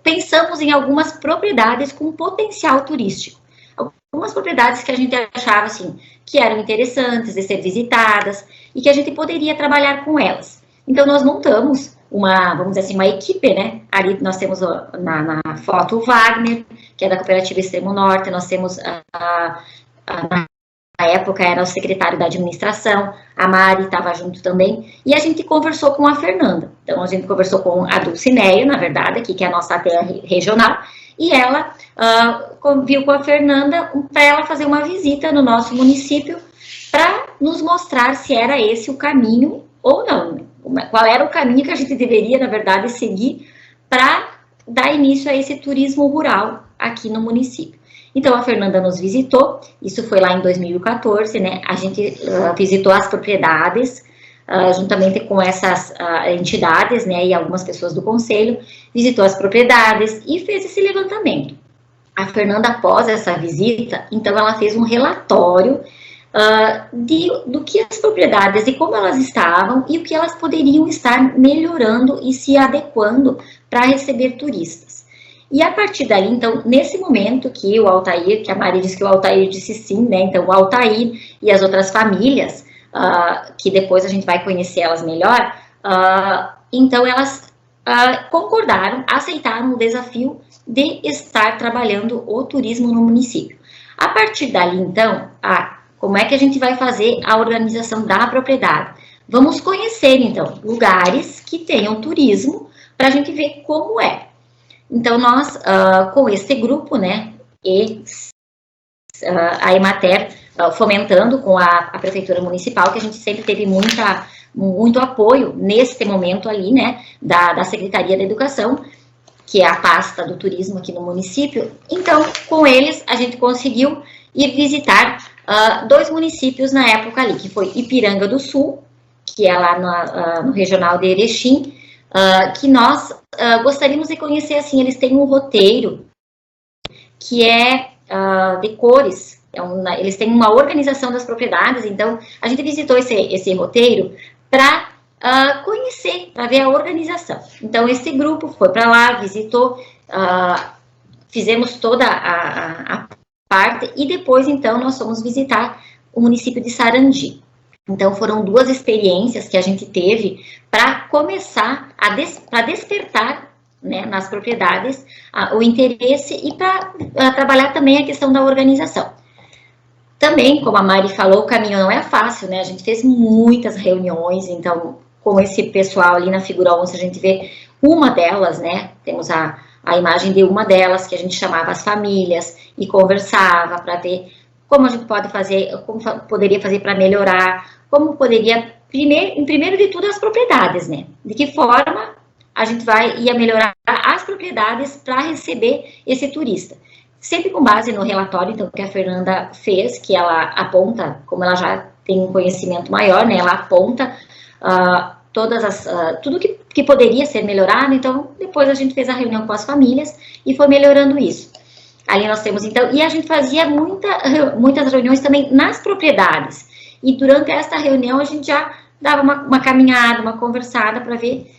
pensamos em algumas propriedades com potencial turístico. Algumas propriedades que a gente achava, assim, que eram interessantes de ser visitadas e que a gente poderia trabalhar com elas. Então, nós montamos vamos dizer assim, uma equipe, né? Ali nós temos na foto o Wagner, que é da Cooperativa Extremo Norte, nós temos na época era o secretário da administração, a Mari estava junto também, e a gente conversou com a Fernanda. Então, a gente conversou com a Dulcineia, na verdade, aqui, que é a nossa ATR regional, e ela viu com a Fernanda para ela fazer uma visita no nosso município para nos mostrar se era esse o caminho ou não. Qual era o caminho que a gente deveria, na verdade, seguir para dar início a esse turismo rural aqui no município. Então, a Fernanda nos visitou, isso foi lá em 2014, né? A gente visitou as propriedades, juntamente com essas entidades, né? E algumas pessoas do conselho, visitou as propriedades e fez esse levantamento. A Fernanda, após essa visita, então, ela fez um relatório do que as propriedades e como elas estavam e o que elas poderiam estar melhorando e se adequando para receber turistas. E a partir dali, então, nesse momento que o Altair, que a Mari disse que o Altair disse sim, né, então o Altair e as outras famílias, que depois a gente vai conhecer elas melhor, então elas concordaram, aceitaram o desafio de estar trabalhando o turismo no município. A partir dali, então, como é que a gente vai fazer a organização da propriedade? Vamos conhecer, então, lugares que tenham turismo para a gente ver como é. Então, nós, com esse grupo, né, e a Emater fomentando com a Prefeitura Municipal, que a gente sempre teve muito apoio nesse momento ali, né, da Secretaria da Educação, que é a pasta do turismo aqui no município. Então, com eles, a gente conseguiu ir visitar 2 municípios na época ali, que foi Ipiranga do Sul, que é lá no regional de Erechim, que nós gostaríamos de conhecer, assim, eles têm um roteiro que é de cores, eles têm uma organização das propriedades, então a gente visitou esse roteiro para conhecer, para ver a organização. Então esse grupo foi para lá, visitou, fizemos toda a parte e depois então nós fomos visitar o município de Sarandi. Então foram 2 experiências que a gente teve para começar para despertar, né, nas propriedades o interesse e para trabalhar também a questão da organização. Também, como a Mari falou, o caminho não é fácil, né? A gente fez muitas reuniões, então com esse pessoal ali na figura 11 a gente vê uma delas, né? Temos a imagem de uma delas que a gente chamava as famílias e conversava para ver como a gente pode fazer, como poderia fazer para melhorar, como poderia, primeiro de tudo, as propriedades, né? De que forma a gente ia melhorar as propriedades para receber esse turista. Sempre com base no relatório, então, que a Fernanda fez, que ela aponta, como ela já tem um conhecimento maior, né? Ela aponta tudo que poderia ser melhorado, então, depois a gente fez a reunião com as famílias e foi melhorando isso. Ali nós temos, então, e a gente fazia muitas reuniões também nas propriedades. E durante esta reunião a gente já dava uma caminhada, uma conversada para ver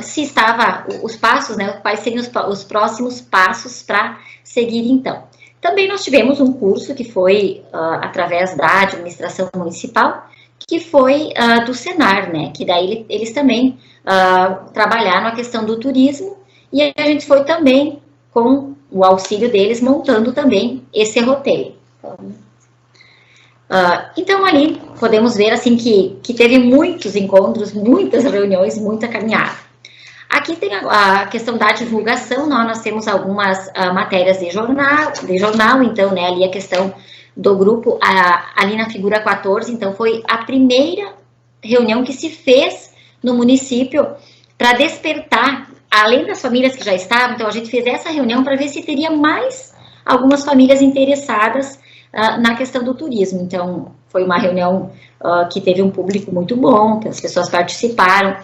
se estava os passos, né, quais seriam os próximos passos para seguir então. Também nós tivemos um curso que foi através da administração municipal, que foi do Senar, né, que daí eles também trabalharam a questão do turismo e a gente foi também com o auxílio deles montando também esse roteiro. Então ali podemos ver assim que teve muitos encontros, muitas reuniões, muita caminhada. Aqui tem a questão da divulgação, nós temos algumas matérias de jornal, então, né, ali a questão do grupo, ali na figura 14, então foi a primeira reunião que se fez no município para despertar, além das famílias que já estavam, então a gente fez essa reunião para ver se teria mais algumas famílias interessadas na questão do turismo. Então, foi uma reunião que teve um público muito bom, que as pessoas participaram,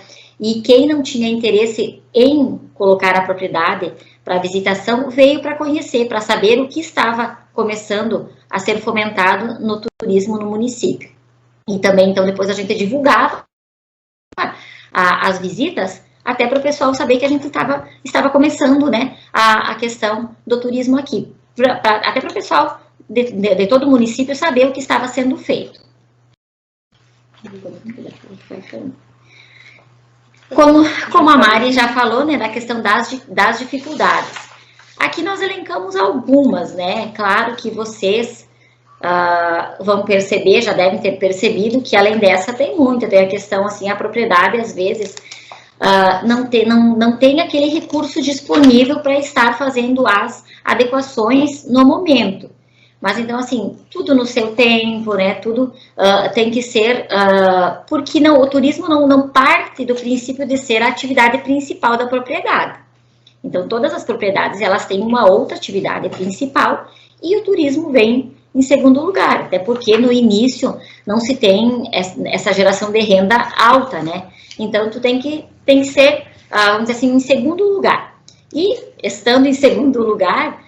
e quem não tinha interesse em colocar a propriedade para visitação, veio para conhecer, para saber o que estava começando a ser fomentado no turismo no município. E também, então, depois a gente divulgava as visitas, até para o pessoal saber que a gente estava começando, né, a questão do turismo aqui, até para o pessoal de todo o município saber o que estava sendo feito. Como a Mari já falou, né, da questão das dificuldades. Aqui nós elencamos algumas, né? Claro que vocês vão perceber, já devem ter percebido que além dessa tem muita. Tem a questão, assim, a propriedade às vezes não tem aquele recurso disponível para estar fazendo as adequações no momento. Mas então, assim, tudo no seu tempo, né? Tudo tem que ser, porque o turismo não parte do princípio de ser a atividade principal da propriedade. Então, todas as propriedades, elas têm uma outra atividade principal e o turismo vem em segundo lugar, até porque no início não se tem essa geração de renda alta, né? Então, tu tem que ser, vamos dizer assim, em segundo lugar. E, estando em segundo lugar,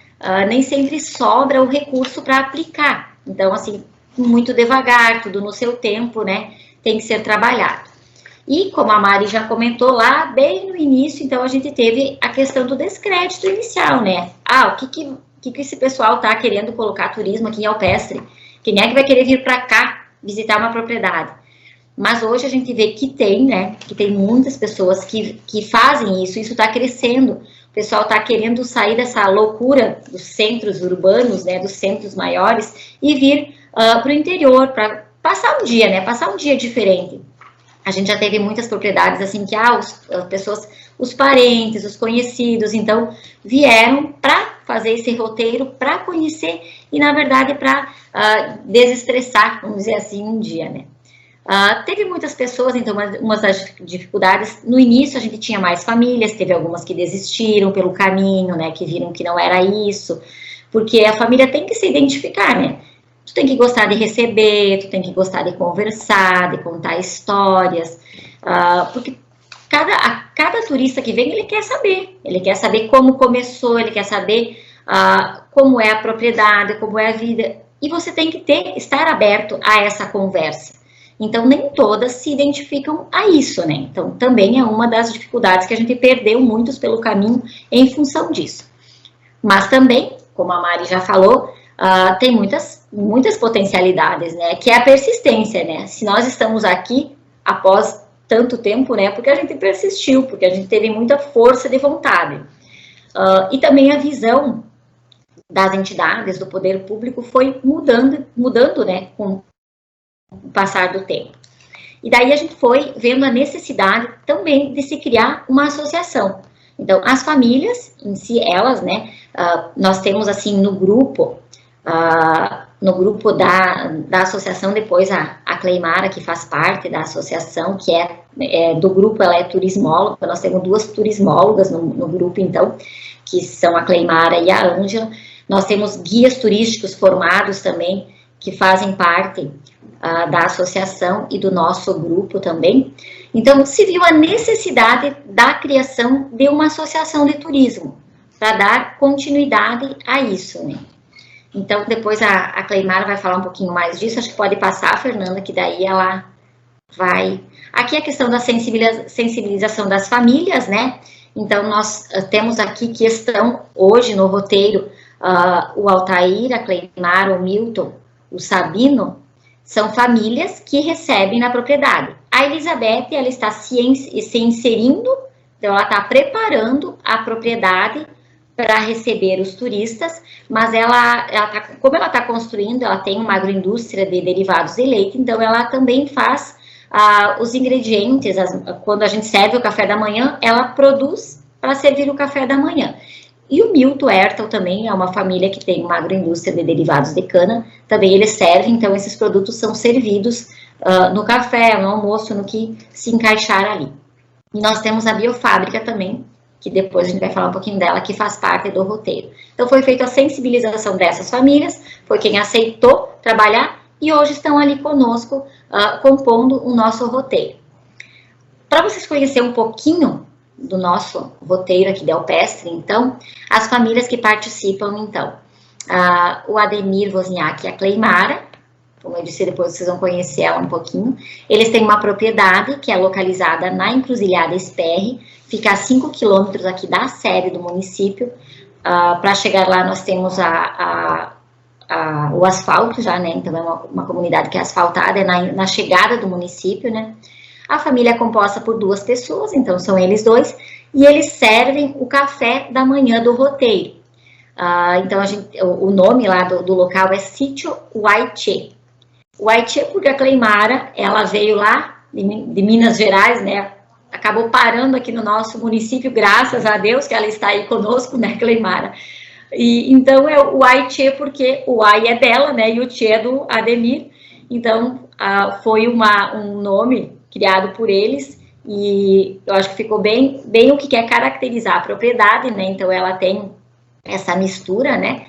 nem sempre sobra o recurso para aplicar. Então, assim, muito devagar, tudo no seu tempo, né? Tem que ser trabalhado. E, como a Mari já comentou lá, bem no início, então, a gente teve a questão do descrédito inicial, né? O que esse pessoal tá querendo colocar turismo aqui em Alpestre? Quem é que vai querer vir para cá visitar uma propriedade? Mas hoje a gente vê que tem, né? Que tem muitas pessoas que fazem isso está crescendo. O pessoal está querendo sair dessa loucura dos centros urbanos, né? Dos centros maiores e vir para o interior, para passar um dia, né? Passar um dia diferente. A gente já teve muitas propriedades assim que as pessoas, os parentes, os conhecidos, então vieram para fazer esse roteiro, para conhecer e, na verdade, para desestressar, vamos dizer assim, um dia, né? Teve muitas pessoas, então, umas das dificuldades, no início a gente tinha mais famílias, teve algumas que desistiram pelo caminho, né, que viram que não era isso, porque a família tem que se identificar, né? Tu tem que gostar de receber, tu tem que gostar de conversar, de contar histórias, porque cada turista que vem, ele quer saber como começou, ele quer saber como é a propriedade, como é a vida, e você tem que estar aberto a essa conversa. Então, nem todas se identificam a isso, né? Então, também é uma das dificuldades que a gente perdeu muitos pelo caminho em função disso. Mas também, como a Mari já falou, tem muitas potencialidades, né? Que é a persistência, né? Se nós estamos aqui após tanto tempo, né? Porque a gente persistiu, porque a gente teve muita força de vontade. E também a visão das entidades, do poder público foi mudando, né? Com o passar do tempo. E daí a gente foi vendo a necessidade também de se criar uma associação. Então, as famílias em si, elas, né, nós temos assim no grupo da associação, depois a Cleimara, que faz parte da associação, que do grupo, ela é turismóloga, nós temos 2 turismólogas no grupo, então, que são a Cleimara e a Ângela. Nós temos guias turísticos formados também, que fazem parte da associação e do nosso grupo também. Então, se viu a necessidade da criação de uma associação de turismo, para dar continuidade a isso, né? Então, depois a Cleimara vai falar um pouquinho mais disso, acho que pode passar, Fernanda, que daí ela vai... Aqui a questão da sensibilização das famílias, né? Então, nós temos aqui que estão hoje no roteiro o Altair, a Cleimara, o Milton, o Sabino, são famílias que recebem na propriedade. A Elizabeth, ela está se inserindo, então ela está preparando a propriedade para receber os turistas, mas como ela está construindo, ela tem uma agroindústria de derivados de leite, então ela também faz os ingredientes, quando a gente serve o café da manhã, ela produz para servir o café da manhã. E o Milton Ertel também é uma família que tem uma agroindústria de derivados de cana, também eles servem, então esses produtos são servidos no café, no almoço, no que se encaixar ali. E nós temos a biofábrica também, que depois a gente vai falar um pouquinho dela, que faz parte do roteiro. Então foi feita a sensibilização dessas famílias, foi quem aceitou trabalhar e hoje estão ali conosco, compondo o nosso roteiro. Para vocês conhecerem um pouquinho do nosso roteiro aqui de Alpestre, então, as famílias que participam, então, o Ademir Wozniak e a Cleimara, como eu disse, depois vocês vão conhecer ela um pouquinho. Eles têm uma propriedade que é localizada na Encruzilhada Esperre, fica a 5 quilômetros aqui da sede do município. Para chegar lá, nós temos o asfalto já, né? Então, é uma comunidade que é asfaltada, é na chegada do município, né? A família é composta por 2 pessoas, então são eles 2, e eles servem o café da manhã do roteiro. Então, o nome lá do local é Sítio Waiche. Waiche porque a Cleimara, ela veio lá de Minas Gerais, né? Acabou parando aqui no nosso município, graças a Deus que ela está aí conosco, né, Cleimara? E então é o Waiche porque o Ai é dela, né? E o Che é do Ademir. Então, foi um nome criado por eles, e eu acho que ficou bem o que quer caracterizar a propriedade, né? Então, ela tem essa mistura, né?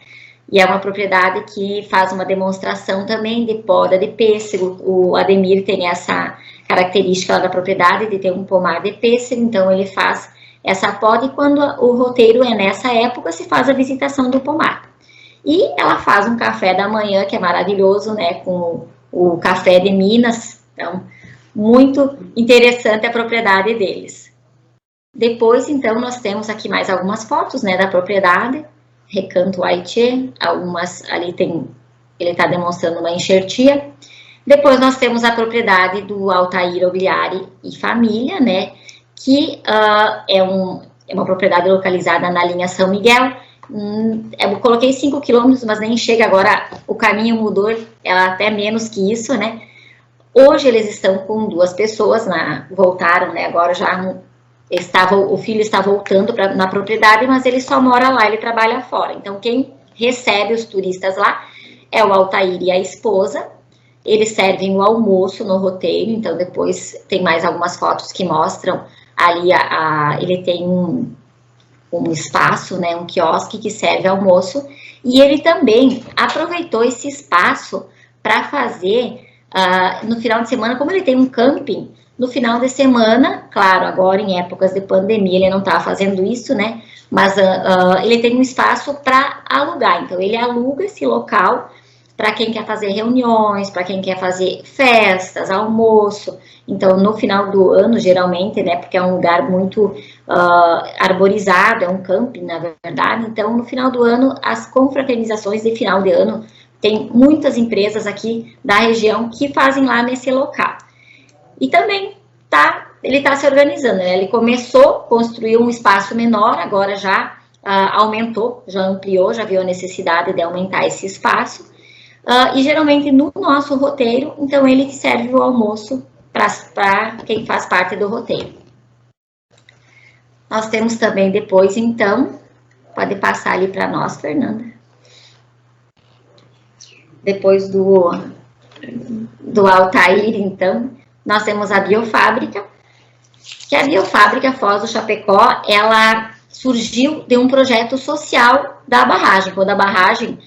E é uma propriedade que faz uma demonstração também de poda de pêssego. O Ademir tem essa característica da propriedade de ter um pomar de pêssego, então ele faz essa poda, e quando o roteiro é nessa época, se faz a visitação do pomar. E ela faz um café da manhã, que é maravilhoso, né? Com o café de Minas, então, muito interessante a propriedade deles. Depois, então, nós temos aqui mais algumas fotos, né, da propriedade, Recanto Waiche, algumas ali ele está demonstrando uma enxertia. Depois nós temos a propriedade do Altair Obiliari e Família, né, que é uma propriedade localizada na linha São Miguel. Eu coloquei 5 quilômetros, mas nem chega agora, o caminho mudou, ela até menos que isso, né. Hoje eles estão com 2 pessoas, voltaram, né, agora já o filho está voltando na propriedade, mas ele só mora lá, ele trabalha fora. Então, quem recebe os turistas lá é o Altair e a esposa. Eles servem o almoço no roteiro, então depois tem mais algumas fotos que mostram ali, ele tem um espaço, né, um quiosque que serve almoço, e ele também aproveitou esse espaço para fazer, no final de semana, como ele tem um camping, no final de semana, claro, agora em épocas de pandemia ele não está fazendo isso, né, mas ele tem um espaço para alugar, então ele aluga esse local para quem quer fazer reuniões, para quem quer fazer festas, almoço. Então, no final do ano, geralmente, né, porque é um lugar muito arborizado, é um camping, na verdade, então, no final do ano, as confraternizações de final de ano, tem muitas empresas aqui da região que fazem lá nesse local. E também ele está se organizando, né, ele começou, construiu um espaço menor, agora já aumentou, já ampliou, já viu a necessidade de aumentar esse espaço. E geralmente no nosso roteiro, então ele serve o almoço para quem faz parte do roteiro. Nós temos também depois, então, pode passar ali para nós, Fernanda. Depois do Altair, então, nós temos a biofábrica, que a biofábrica Foz do Chapecó, ela surgiu de um projeto social da barragem, quando a barragem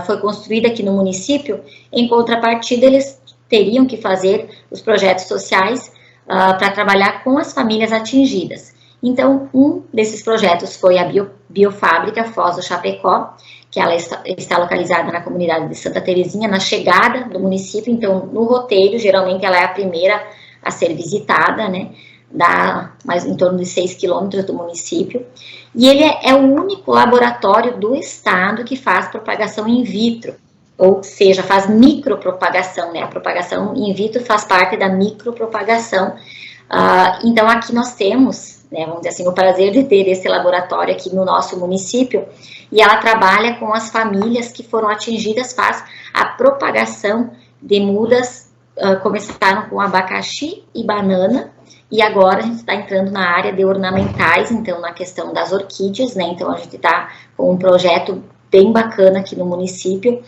foi construída aqui no município. Em contrapartida, eles teriam que fazer os projetos sociais para trabalhar com as famílias atingidas. Então, um desses projetos foi a biofábrica Foz do Chapecó, que ela está localizada na comunidade de Santa Terezinha, na chegada do município. Então, no roteiro, geralmente ela é a primeira a ser visitada, né? Dá mais em torno de 6 quilômetros do município, e ele é o único laboratório do estado que faz propagação in vitro, ou seja, faz micropropagação, né? A propagação in vitro faz parte da micropropagação. Então, aqui nós temos, né, vamos dizer assim, o prazer de ter esse laboratório aqui no nosso município, e ela trabalha com as famílias que foram atingidas, faz a propagação de mudas, começaram com abacaxi e banana, e agora a gente está entrando na área de ornamentais, então na questão das orquídeas, né? Então a gente está com um projeto bem bacana aqui no município,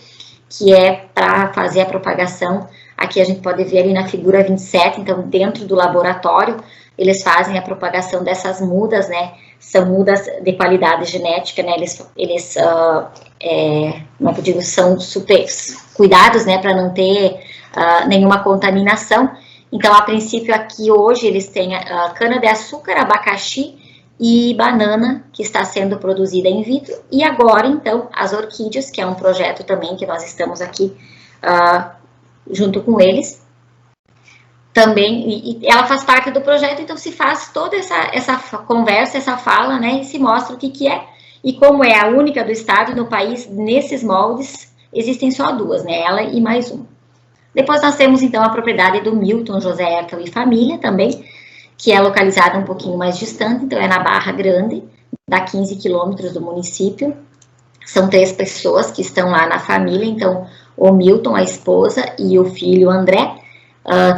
que é para fazer a propagação. Aqui a gente pode ver ali na figura 27, então dentro do laboratório, eles fazem a propagação dessas mudas, né? São mudas de qualidade genética, né? Eles como eu digo, são super cuidados, né? Para não ter nenhuma contaminação. Então, a princípio, aqui hoje, eles têm cana-de-açúcar, abacaxi e banana, que está sendo produzida in vitro. E agora, então, as orquídeas, que é um projeto também que nós estamos aqui junto com eles. Também, e ela faz parte do projeto, então se faz toda essa conversa, essa fala, né, e se mostra o que é. E como é a única do estado e no país, nesses moldes, existem só 2, né, ela e mais uma. Depois nós temos, então, a propriedade do Milton José Hertel e família também, que é localizada um pouquinho mais distante, então é na Barra Grande, dá 15 quilômetros do município. São 3 pessoas que estão lá na família, então o Milton, a esposa e o filho André.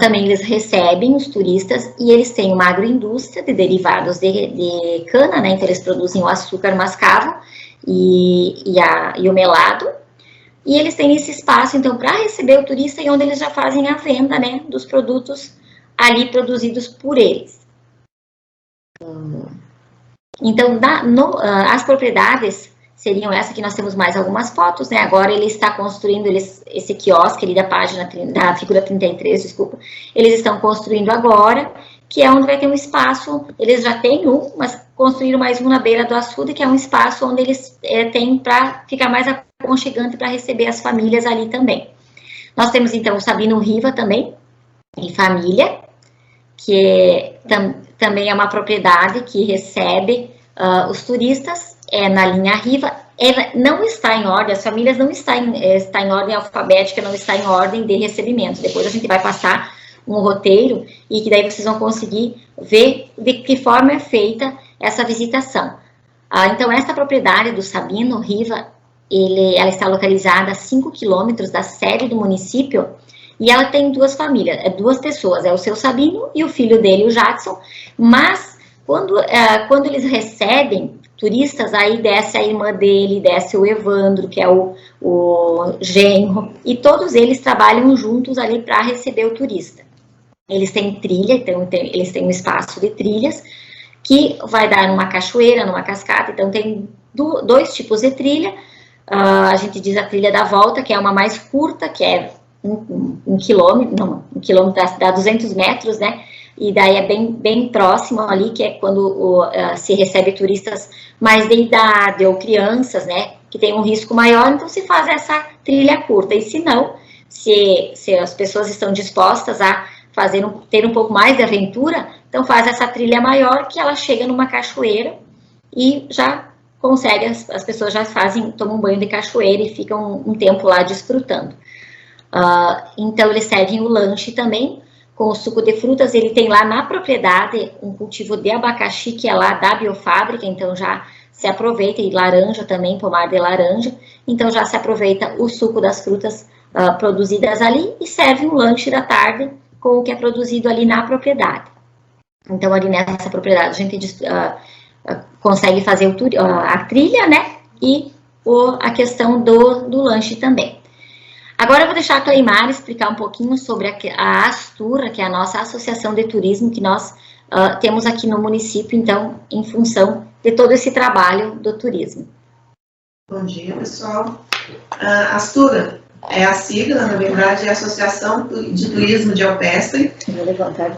Também eles recebem os turistas e eles têm uma agroindústria de derivados de cana, né? Então eles produzem o açúcar mascavo e o melado. E eles têm esse espaço, então, para receber o turista e onde eles já fazem a venda, né, dos produtos ali produzidos por eles. Então, as propriedades seriam essa, que nós temos mais algumas fotos, né? Agora ele está construindo esse quiosque ali da página, da figura 33, desculpa. Eles estão construindo agora, que é onde vai ter um espaço, eles já têm um, mas construíram mais um na beira do açude, que é um espaço onde eles têm para ficar mais aconchegante para receber as famílias ali também. Nós temos, então, o Sabino Riva também, em família, que também é uma propriedade que recebe os turistas, na linha Riva. Não está em ordem, as famílias não está em ordem alfabética, não está em ordem de recebimento. Depois a gente vai passar um roteiro e que daí vocês vão conseguir ver de que forma é feita essa visitação. Então, essa propriedade do Sabino Riva, ela está localizada a 5 quilômetros da sede do município e ela tem 2 famílias, 2 pessoas, é o seu Sabino e o filho dele, o Jackson, mas quando eles recebem turistas, aí desce a irmã dele, desce o Evandro, que é o genro, e todos eles trabalham juntos ali para receber o turista. Eles têm trilha, então eles têm um espaço de trilhas, que vai dar numa cachoeira, numa cascata, então tem 2 tipos de trilha. A gente diz a trilha da volta, que é uma mais curta, que é 1 quilômetro dá 200 metros, né? E daí é bem próximo ali, que é quando se recebe turistas mais de idade ou crianças, né, que tem um risco maior, então se faz essa trilha curta. E se não, se as pessoas estão dispostas a ter um pouco mais de aventura, então faz essa trilha maior, que ela chega numa cachoeira e já consegue, as pessoas já tomam um banho de cachoeira e ficam um tempo lá desfrutando. Então eles servem o lanche também, com o suco de frutas. Ele tem lá na propriedade um cultivo de abacaxi, que é lá da biofábrica, então já se aproveita, e laranja também, pomar de laranja, então já se aproveita o suco das frutas produzidas ali e serve um lanche da tarde com o que é produzido ali na propriedade. Então ali nessa propriedade a gente consegue fazer a trilha, né, e a questão do lanche também. Agora eu vou deixar a Cleimar explicar um pouquinho sobre a Astura, que é a nossa associação de turismo que nós temos aqui no município, então, em função de todo esse trabalho do turismo. Bom dia, pessoal. A Astura é a sigla, na verdade, é a Associação de Turismo de Alpestre. Vou levantar.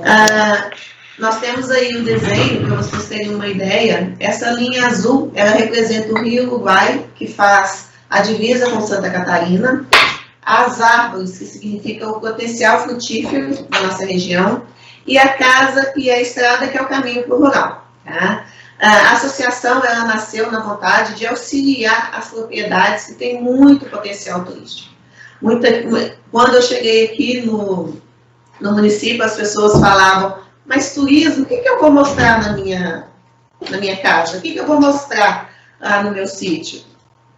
Nós temos aí um desenho, para vocês terem uma ideia. Essa linha azul, ela representa o Rio Uruguai, que faz a divisa com Santa Catarina. As árvores, que significa o potencial frutífero da nossa região, e a casa e a estrada, que é o caminho para o rural. Tá? A associação, ela nasceu na vontade de auxiliar as propriedades que têm muito potencial turístico. Quando eu cheguei aqui no município, as pessoas falavam, mas turismo, o que eu vou mostrar na minha casa? O que eu vou mostrar no meu sítio?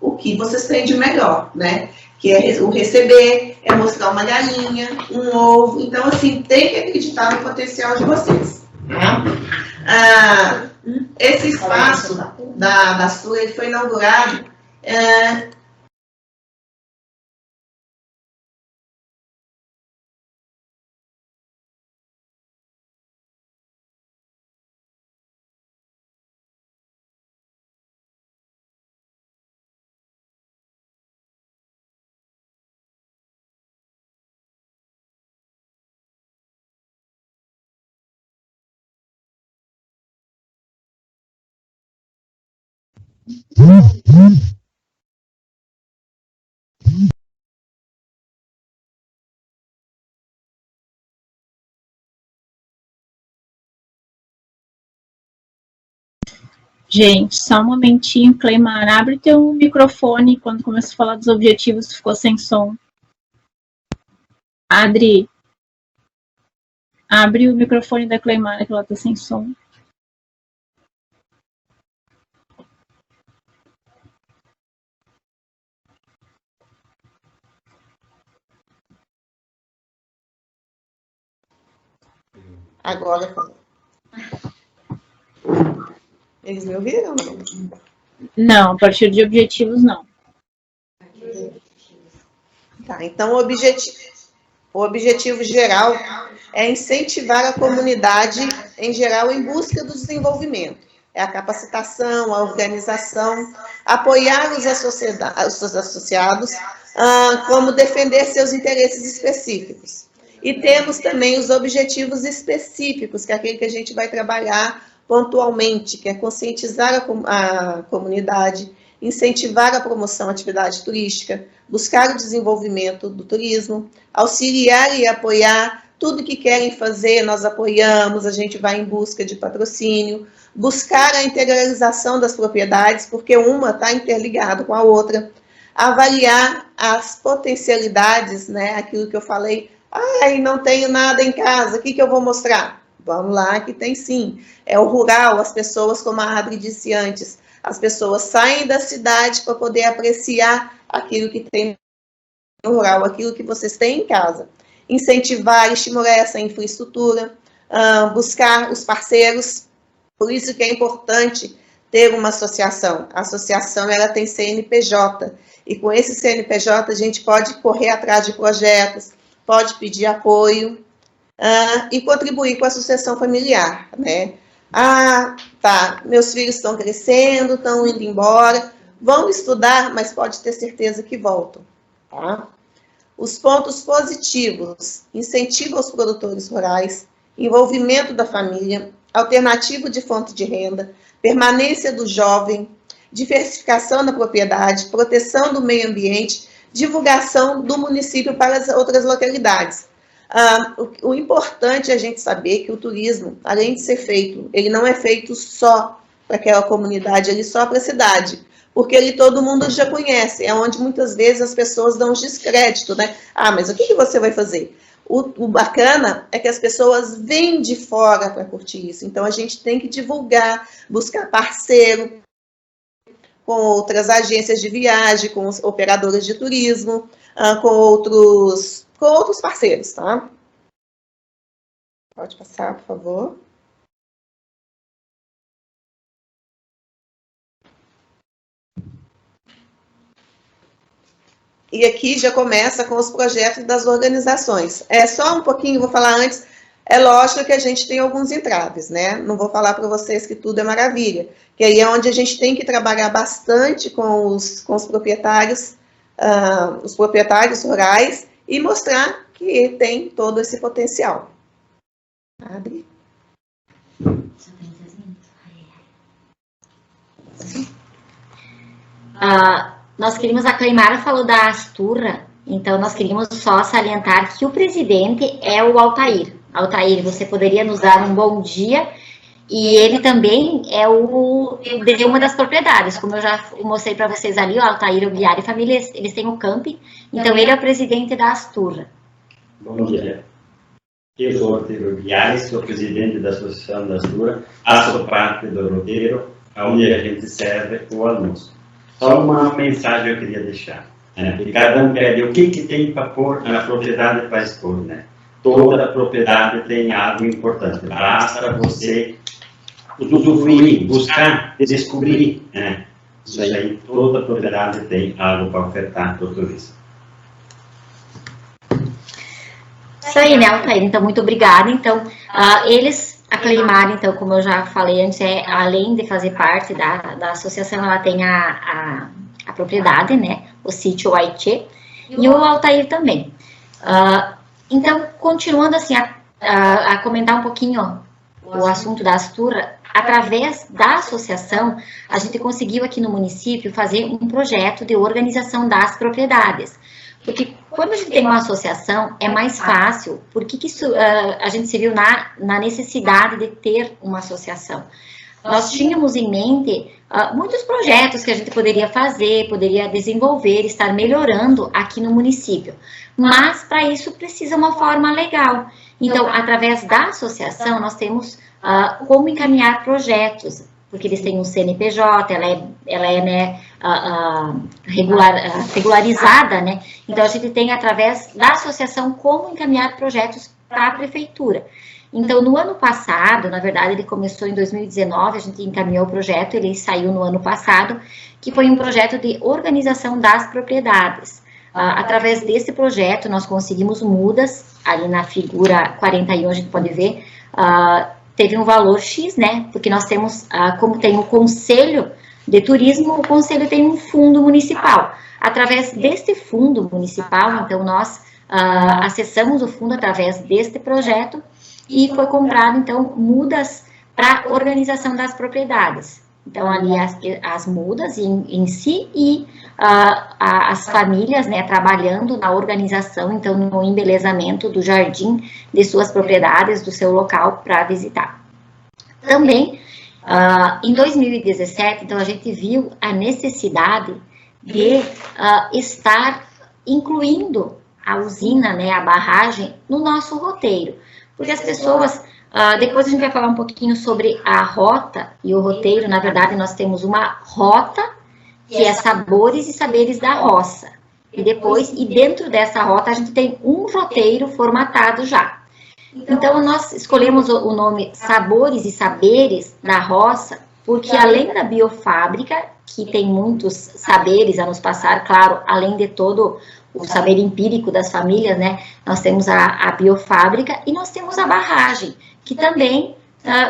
O que vocês têm de melhor, né? Que é o receber, é mostrar uma galinha, um ovo. Então, assim, tem que acreditar no potencial de vocês. Tá? Esse espaço da Astura, ele foi inaugurado Gente, só um momentinho, Cleimar, abre teu microfone. Quando começou a falar dos objetivos, ficou sem som. Adri, abre o microfone da Cleimara, que ela está sem som. Agora. Eles me ouviram? Não, a partir de objetivos, não. Tá, então o objetivo geral é incentivar a comunidade em geral em busca do desenvolvimento. É a capacitação, a organização, apoiar os associados, como defender seus interesses específicos. E temos também os objetivos específicos, que é aquele que a gente vai trabalhar pontualmente, que é conscientizar a comunidade, incentivar a promoção da atividade turística, buscar o desenvolvimento do turismo, auxiliar e apoiar tudo que querem fazer, nós apoiamos, a gente vai em busca de patrocínio, buscar a integralização das propriedades, porque uma está interligada com a outra, avaliar as potencialidades, né, aquilo que eu falei, não tenho nada em casa, o que eu vou mostrar? Vamos lá, que tem sim. É o rural, as pessoas, como a Adri disse antes, as pessoas saem da cidade para poder apreciar aquilo que tem no rural, aquilo que vocês têm em casa. Incentivar, estimular essa infraestrutura, buscar os parceiros. Por isso que é importante ter uma associação. A associação, ela tem CNPJ. E com esse CNPJ, a gente pode correr atrás de projetos, pode pedir apoio e contribuir com a sucessão familiar, né? Tá, meus filhos estão crescendo, estão indo embora, vão estudar, mas pode ter certeza que voltam, tá? Os pontos positivos: incentivo aos produtores rurais, envolvimento da família, alternativa de fonte de renda, permanência do jovem, diversificação da propriedade, proteção do meio ambiente, divulgação do município para as outras localidades. O importante é a gente saber que o turismo, além de ser feito, ele não é feito só para aquela comunidade, ele só para a cidade, porque ele todo mundo já conhece, é onde muitas vezes as pessoas dão descrédito, né? Mas o que você vai fazer? O bacana é que as pessoas vêm de fora para curtir isso, então a gente tem que divulgar, buscar parceiro com outras agências de viagem, com os operadores de turismo, com outros parceiros, tá? Pode passar, por favor. E aqui já começa com os projetos das organizações. Só um pouquinho, vou falar antes. É lógico que a gente tem alguns entraves, né? Não vou falar para vocês que tudo é maravilha, que aí é onde a gente tem que trabalhar bastante com os proprietários, os proprietários rurais, e mostrar que tem todo esse potencial. Abre. Nós queríamos, a Cleimara falou da Asturra, então nós queríamos só salientar que o presidente é o Altair. Altair, você poderia nos dar um bom dia? E ele também é de uma das propriedades, como eu já mostrei para vocês ali, o Altair Imobiliário e Família, eles têm um camping, então ele é o presidente da Asturra. Bom dia. Eu sou o Altair Imobiliário, sou presidente da Associação da Asturra, faço parte do roteiro, onde a gente serve o almoço. Só uma mensagem eu queria deixar, né? E cada um pede o que tem para pôr na propriedade para expor, né? Toda propriedade tem algo importante, basta você usufruir, buscar, descobrir, né? Isso aí, toda propriedade tem algo para ofertar para o turista. Isso aí, né, Altair? Então, muito obrigada. Então, a Cleimara, então, como eu já falei antes, além de fazer parte da associação, ela tem a propriedade, né, o sítio Aitê, e o Altair também. Então, continuando assim, a comentar um pouquinho o assunto da Asturra, através da associação, a gente conseguiu aqui no município fazer um projeto de organização das propriedades. Porque quando a gente tem uma associação, é mais fácil. Por que isso, a gente se viu na necessidade de ter uma associação? Nós tínhamos em mente muitos projetos que a gente poderia fazer, poderia desenvolver, estar melhorando aqui no município. Mas, para isso, precisa uma forma legal. Então, através da associação, nós temos como encaminhar projetos, porque eles têm um CNPJ, ela é né, regularizada, né? Então, a gente tem, através da associação, como encaminhar projetos para a prefeitura. Então, no ano passado, na verdade, ele começou em 2019, a gente encaminhou o projeto, ele saiu no ano passado, que foi um projeto de organização das propriedades. Através desse projeto, nós conseguimos mudas, ali na figura 41, a gente pode ver, teve um valor X, né, porque nós temos, como tem o Conselho de Turismo, o Conselho tem um fundo municipal. Através deste fundo municipal, então, nós acessamos o fundo através deste projeto, e foi comprado, então, mudas para organização das propriedades. Então, ali as mudas em si e as famílias, né, trabalhando na organização, então, no embelezamento do jardim de suas propriedades, do seu local para visitar. Também, em 2017, então, a gente viu a necessidade de estar incluindo a usina, né, a barragem, no nosso roteiro. Porque as pessoas, depois a gente vai falar um pouquinho sobre a rota e o roteiro. Na verdade, nós temos uma rota, que é Sabores e Saberes da Roça. E depois, e dentro dessa rota, a gente tem um roteiro formatado já. Então, nós escolhemos o nome Sabores e Saberes da Roça, porque além da biofábrica, que tem muitos saberes a nos passar, claro, além de todo o saber empírico das famílias, né, nós temos a biofábrica e nós temos a barragem, que também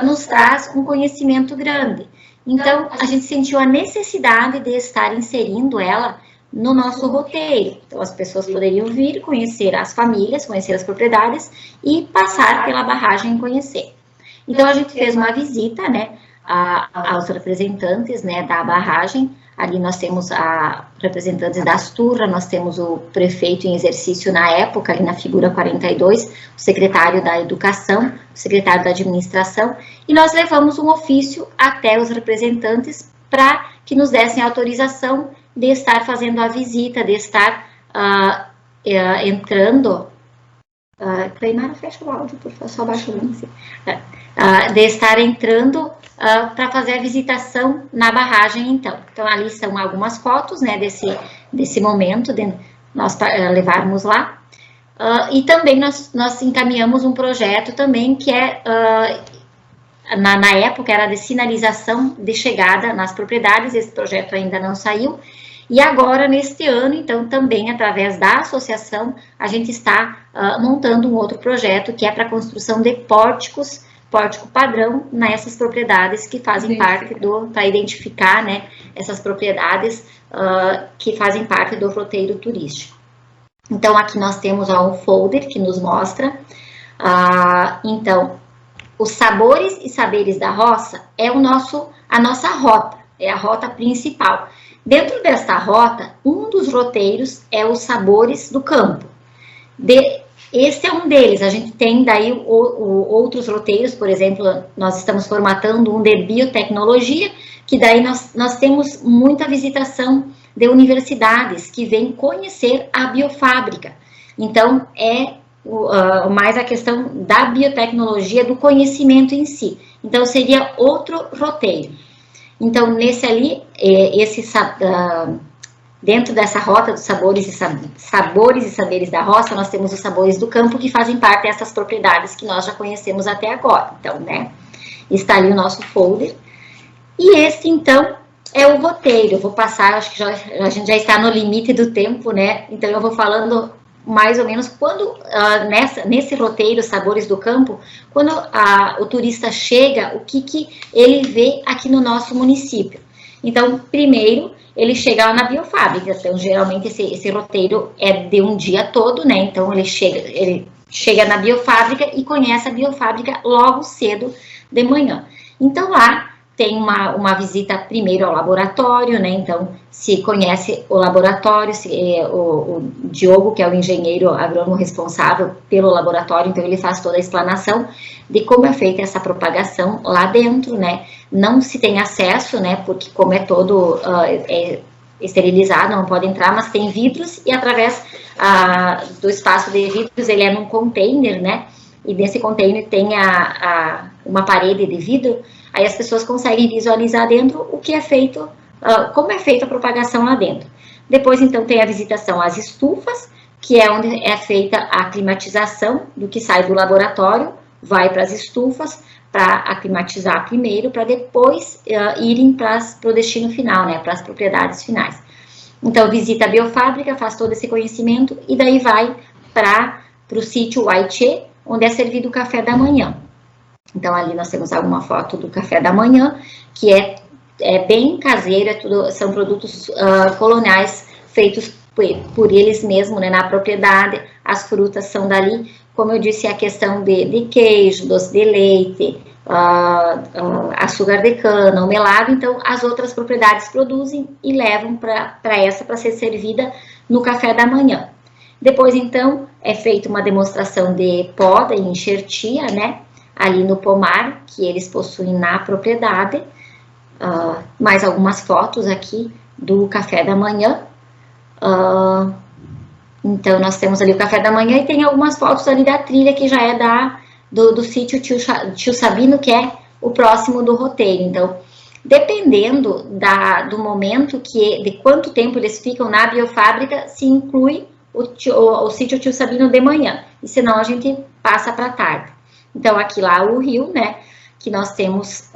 nos traz um conhecimento grande. Então, a gente sentiu a necessidade de estar inserindo ela no nosso roteiro. Então, as pessoas poderiam vir, conhecer as famílias, conhecer as propriedades e passar pela barragem e conhecer. Então, a gente fez uma visita, né, aos representantes, né, da barragem. Ali nós temos representantes da Asturra, nós temos o prefeito em exercício na época, ali na figura 42, o secretário da Educação, o secretário da Administração, e nós levamos um ofício até os representantes para que nos dessem autorização de estar fazendo a visita, de estar entrando... Cleimara, fecha o áudio, por favor, só baixa o link. De estar entrando para fazer a visitação na barragem, então. Então, ali são algumas fotos, né, desse momento, de nós levarmos lá. E também nós encaminhamos um projeto também que é, na época, era de sinalização de chegada nas propriedades. Esse projeto ainda não saiu. E agora, neste ano, então, também através da associação, a gente está montando um outro projeto que é para a construção de pórtico padrão nessas propriedades que fazem parte para identificar, né, essas propriedades que fazem parte do roteiro turístico. Então, aqui nós temos um folder que nos mostra, então, os Sabores e Saberes da Roça é a nossa rota, é a rota principal. Dentro desta rota, um dos roteiros é os Sabores do Campo. Esse é um deles. A gente tem daí outros roteiros, por exemplo, nós estamos formatando um de biotecnologia, que daí nós temos muita visitação de universidades que vêm conhecer a biofábrica. Então, é mais a questão da biotecnologia, do conhecimento em si. Então, seria outro roteiro. Então, nesse ali, dentro dessa rota dos sabores e saberes da roça, nós temos os sabores do campo que fazem parte dessas propriedades que nós já conhecemos até agora. Então, né, está ali o nosso folder. E esse, então, é o roteiro. Eu vou passar, acho que a gente já está no limite do tempo, né? Então, eu vou falando mais ou menos quando, nesse roteiro, Sabores do Campo, quando o turista chega, o que ele vê aqui no nosso município. Então, primeiro, ele chega lá na biofábrica. Então, geralmente, esse roteiro é de um dia todo, né? Então, ele chega na biofábrica e conhece a biofábrica logo cedo de manhã. Então, lá, tem uma visita primeiro ao laboratório, né? Então, se conhece o laboratório, o Diogo, que é o engenheiro agrônomo responsável pelo laboratório, então ele faz toda a explanação de como é feita essa propagação lá dentro, né? Não se tem acesso, né? Porque como é todo esterilizado, não pode entrar, mas tem vidros e através do espaço de vidros, ele é num container, né? E nesse container tem uma parede de vidro, aí as pessoas conseguem visualizar dentro o que é feito, como é feita a propagação lá dentro. Depois, então, tem a visitação às estufas, que é onde é feita a climatização do que sai do laboratório, vai para as estufas, para aclimatizar primeiro, para depois irem para o destino final, né, para as propriedades finais. Então, visita a biofábrica, faz todo esse conhecimento, e daí vai para o sítio Waiche, onde é servido o café da manhã. Então, ali nós temos alguma foto do café da manhã, que é bem caseiro, são produtos coloniais feitos por eles mesmos, né, na propriedade, as frutas são dali, como eu disse, a questão de queijo, doce de leite, açúcar de cana, o melado, então as outras propriedades produzem e levam para ser servida no café da manhã. Depois, então, é feita uma demonstração de poda e enxertia, né, ali no pomar, que eles possuem na propriedade. Mais algumas fotos aqui do café da manhã. Então, nós temos ali o café da manhã e tem algumas fotos ali da trilha, que já é do sítio Tio Sabino, que é o próximo do roteiro. Então, dependendo do momento, de quanto tempo eles ficam na biofábrica, se inclui o sítio Tio Sabino de manhã, e senão a gente passa para tarde. Então, aqui lá o rio, né, que nós temos,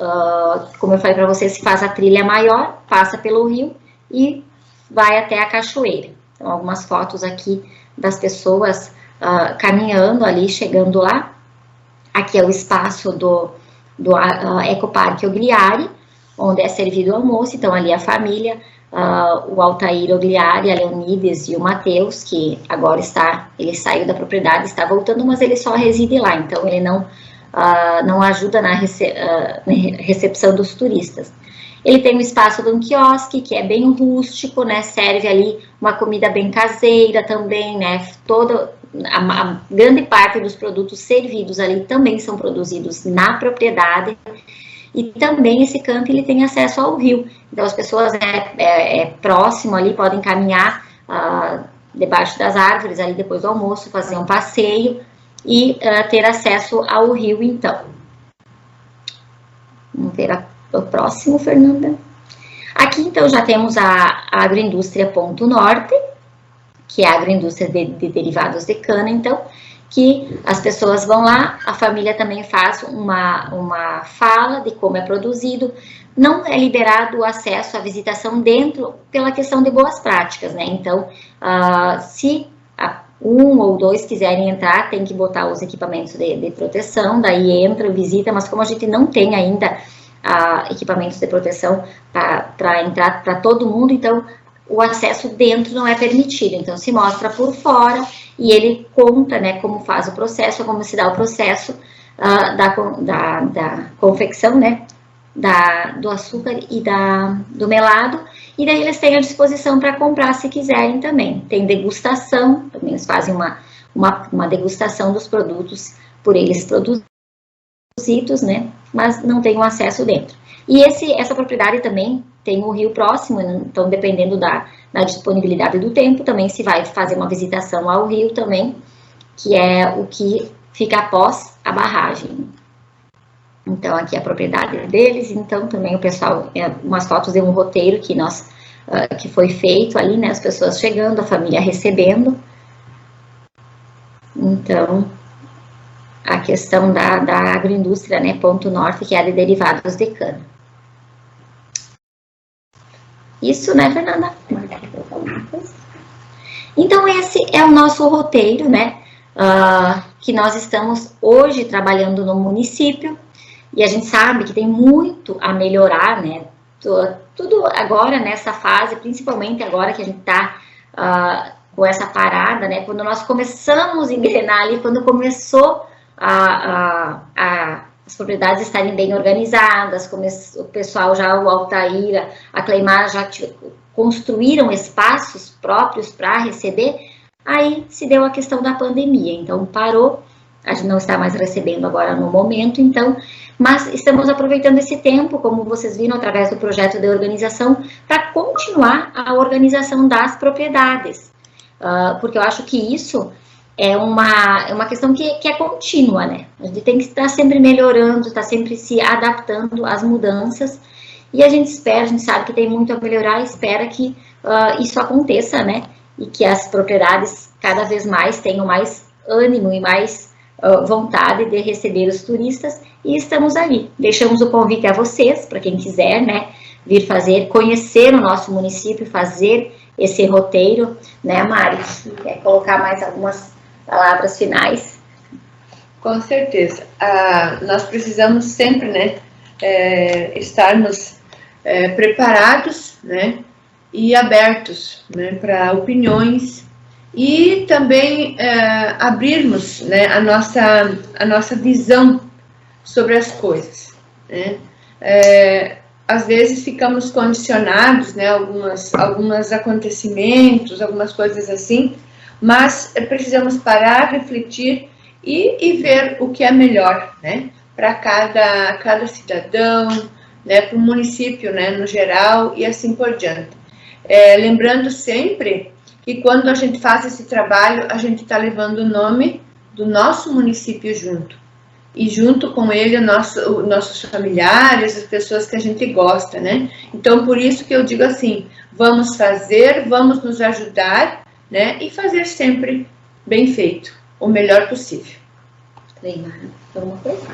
como eu falei para vocês, se faz a trilha maior, passa pelo rio e vai até a cachoeira. Então, algumas fotos aqui das pessoas caminhando ali, chegando lá. Aqui é o espaço do Ecoparque Ogliari, onde é servido o almoço. Então, ali a família, o Altair Ogliari, a Leonides e o Matheus, que agora ele saiu da propriedade, está voltando, mas ele só reside lá, então ele não ajuda na recepção dos turistas. Ele tem um espaço de um quiosque, que é bem rústico, né, serve ali uma comida bem caseira também, né, a grande parte dos produtos servidos ali também são produzidos na propriedade. E também esse canto ele tem acesso ao rio, então as pessoas próximo ali podem caminhar debaixo das árvores ali depois do almoço, fazer um passeio e ter acesso ao rio. Então, vamos ver o próximo, Fernanda. Aqui então já temos a agroindústria Ponto Norte, que é a agroindústria de derivados de cana, então, que as pessoas vão lá, a família também faz uma fala de como é produzido. Não é liberado o acesso à visitação dentro pela questão de boas práticas, né? Então, se um ou dois quiserem entrar, tem que botar os equipamentos de proteção, daí entra, visita, mas como a gente não tem ainda equipamentos de proteção para entrar para todo mundo, então o acesso dentro não é permitido, então se mostra por fora e ele conta, né, como faz o processo, como se dá o processo da confecção, né, do açúcar e do melado, e daí eles têm à disposição para comprar se quiserem também. Tem degustação, também eles fazem uma degustação dos produtos por eles produzidos, né, mas não tem o acesso dentro. E essa propriedade também tem o rio próximo, então dependendo da disponibilidade do tempo, também se vai fazer uma visitação ao rio também, que é o que fica após a barragem. Então aqui é a propriedade deles, então também o pessoal, umas fotos de um roteiro que foi feito ali, né, as pessoas chegando, a família recebendo. Então, a questão da agroindústria, né, Ponto Norte, que é a de derivados de cana. Isso, né, Fernanda? Então, esse é o nosso roteiro, né, que nós estamos hoje trabalhando no município, e a gente sabe que tem muito a melhorar, né, tudo agora nessa fase, principalmente agora que a gente está com essa parada, né, quando nós começamos a engrenar ali, quando começou a as propriedades estarem bem organizadas, como o pessoal já, o Altair, a Cleimar já construíram espaços próprios para receber, aí se deu a questão da pandemia, então parou, a gente não está mais recebendo agora no momento, então, mas estamos aproveitando esse tempo, como vocês viram, através do projeto de organização, para continuar a organização das propriedades, porque eu acho que isso é uma questão que é contínua, né? A gente tem que estar sempre melhorando, estar sempre se adaptando às mudanças, e a gente sabe que tem muito a melhorar, espera que isso aconteça, né? E que as propriedades cada vez mais tenham mais ânimo e mais vontade de receber os turistas, e estamos ali. Deixamos o convite a vocês, para quem quiser, né, vir conhecer o nosso município, fazer esse roteiro, né, Mari? Quer colocar mais algumas palavras finais? Com certeza. Nós precisamos sempre, né, estarmos preparados, né, e abertos, né, para opiniões, e também abrirmos, né, a nossa visão sobre as coisas, né? Às vezes ficamos condicionados, né, alguns acontecimentos, algumas coisas assim, mas precisamos parar, refletir e ver o que é melhor, né, para cada cidadão, né, para o município, né, no geral, e assim por diante. Lembrando sempre que quando a gente faz esse trabalho, a gente está levando o nome do nosso município junto. E junto com ele, nossos familiares, as pessoas que a gente gosta, né? Então, por isso que eu digo assim, vamos fazer, vamos nos ajudar, né? E fazer sempre bem feito, o melhor possível. Alguma coisa?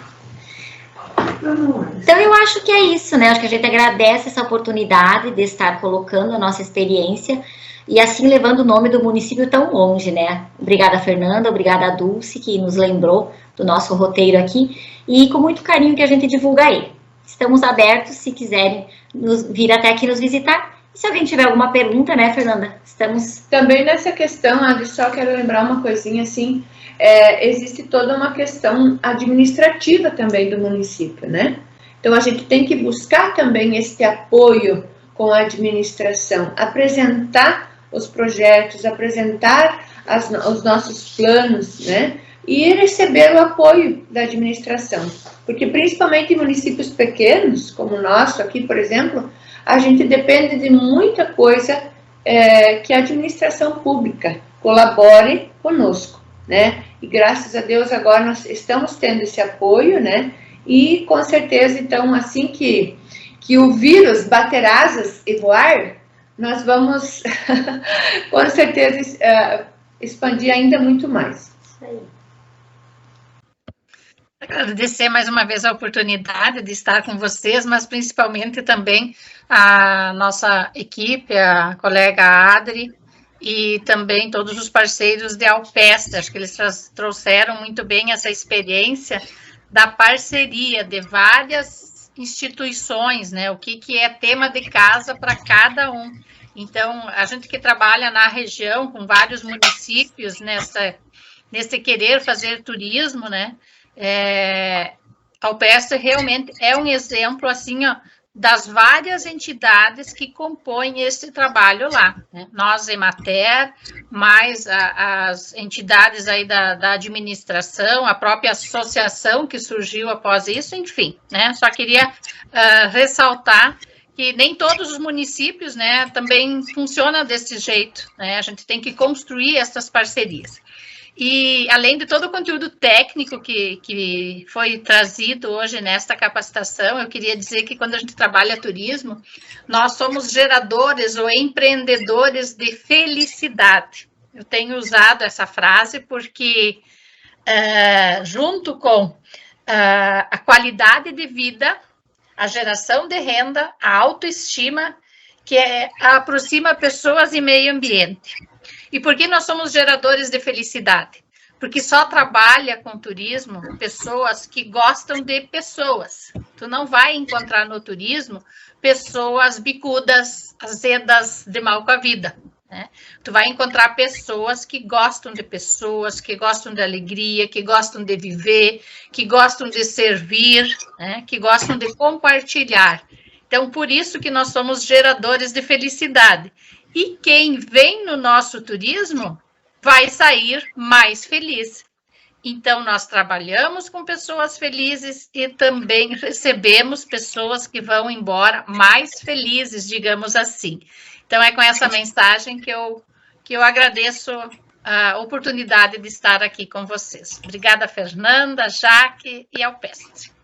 Então, eu acho que é isso, né? Acho que a gente agradece essa oportunidade de estar colocando a nossa experiência e assim levando o nome do município tão longe, né? Obrigada, Fernanda, obrigada a Dulce, que nos lembrou do nosso roteiro aqui, e com muito carinho que a gente divulga aí. Estamos abertos, se quiserem vir até aqui nos visitar. E se alguém tiver alguma pergunta, né, Fernanda? Estamos... Também nessa questão, só quero lembrar uma coisinha assim, existe toda uma questão administrativa também do município, né? Então, a gente tem que buscar também esse apoio com a administração, apresentar os projetos, apresentar os nossos planos, né? E receber o apoio da administração. Porque, principalmente em municípios pequenos, como o nosso aqui, por exemplo, a gente depende de muita coisa que a administração pública colabore conosco, né? E graças a Deus agora nós estamos tendo esse apoio, né? E com certeza, então, assim que o vírus bater asas e voar, nós vamos, com certeza, expandir ainda muito mais. Isso aí. Agradecer mais uma vez a oportunidade de estar com vocês, mas principalmente também a nossa equipe, a colega Adri, e também todos os parceiros de Alpestre. Acho que eles trouxeram muito bem essa experiência da parceria de várias instituições, né? O que é tema de casa para cada um. Então, a gente que trabalha na região, com vários municípios, nesse querer fazer turismo, né? Alpestre realmente é um exemplo, assim, ó, das várias entidades que compõem esse trabalho lá, né? Nós, Emater, mais as entidades aí da administração, a própria associação que surgiu após isso, enfim, né? Só queria ressaltar que nem todos os municípios, né, também funcionam desse jeito, né? A gente tem que construir essas parcerias. E, além de todo o conteúdo técnico que foi trazido hoje nesta capacitação, eu queria dizer que quando a gente trabalha turismo, nós somos geradores ou empreendedores de felicidade. Eu tenho usado essa frase porque, junto com a qualidade de vida, a geração de renda, a autoestima, que aproxima pessoas e meio ambiente. E por que nós somos geradores de felicidade? Porque só trabalha com turismo pessoas que gostam de pessoas. Tu não vai encontrar no turismo pessoas bicudas, azedas, de mal com a vida. né? Tu vai encontrar pessoas que gostam de pessoas, que gostam de alegria, que gostam de viver, que gostam de servir, né? Que gostam de compartilhar. Então, por isso que nós somos geradores de felicidade. E quem vem no nosso turismo vai sair mais feliz. Então, nós trabalhamos com pessoas felizes e também recebemos pessoas que vão embora mais felizes, digamos assim. Então, é com essa mensagem que eu agradeço a oportunidade de estar aqui com vocês. Obrigada, Fernanda, Jaque e Alpestre.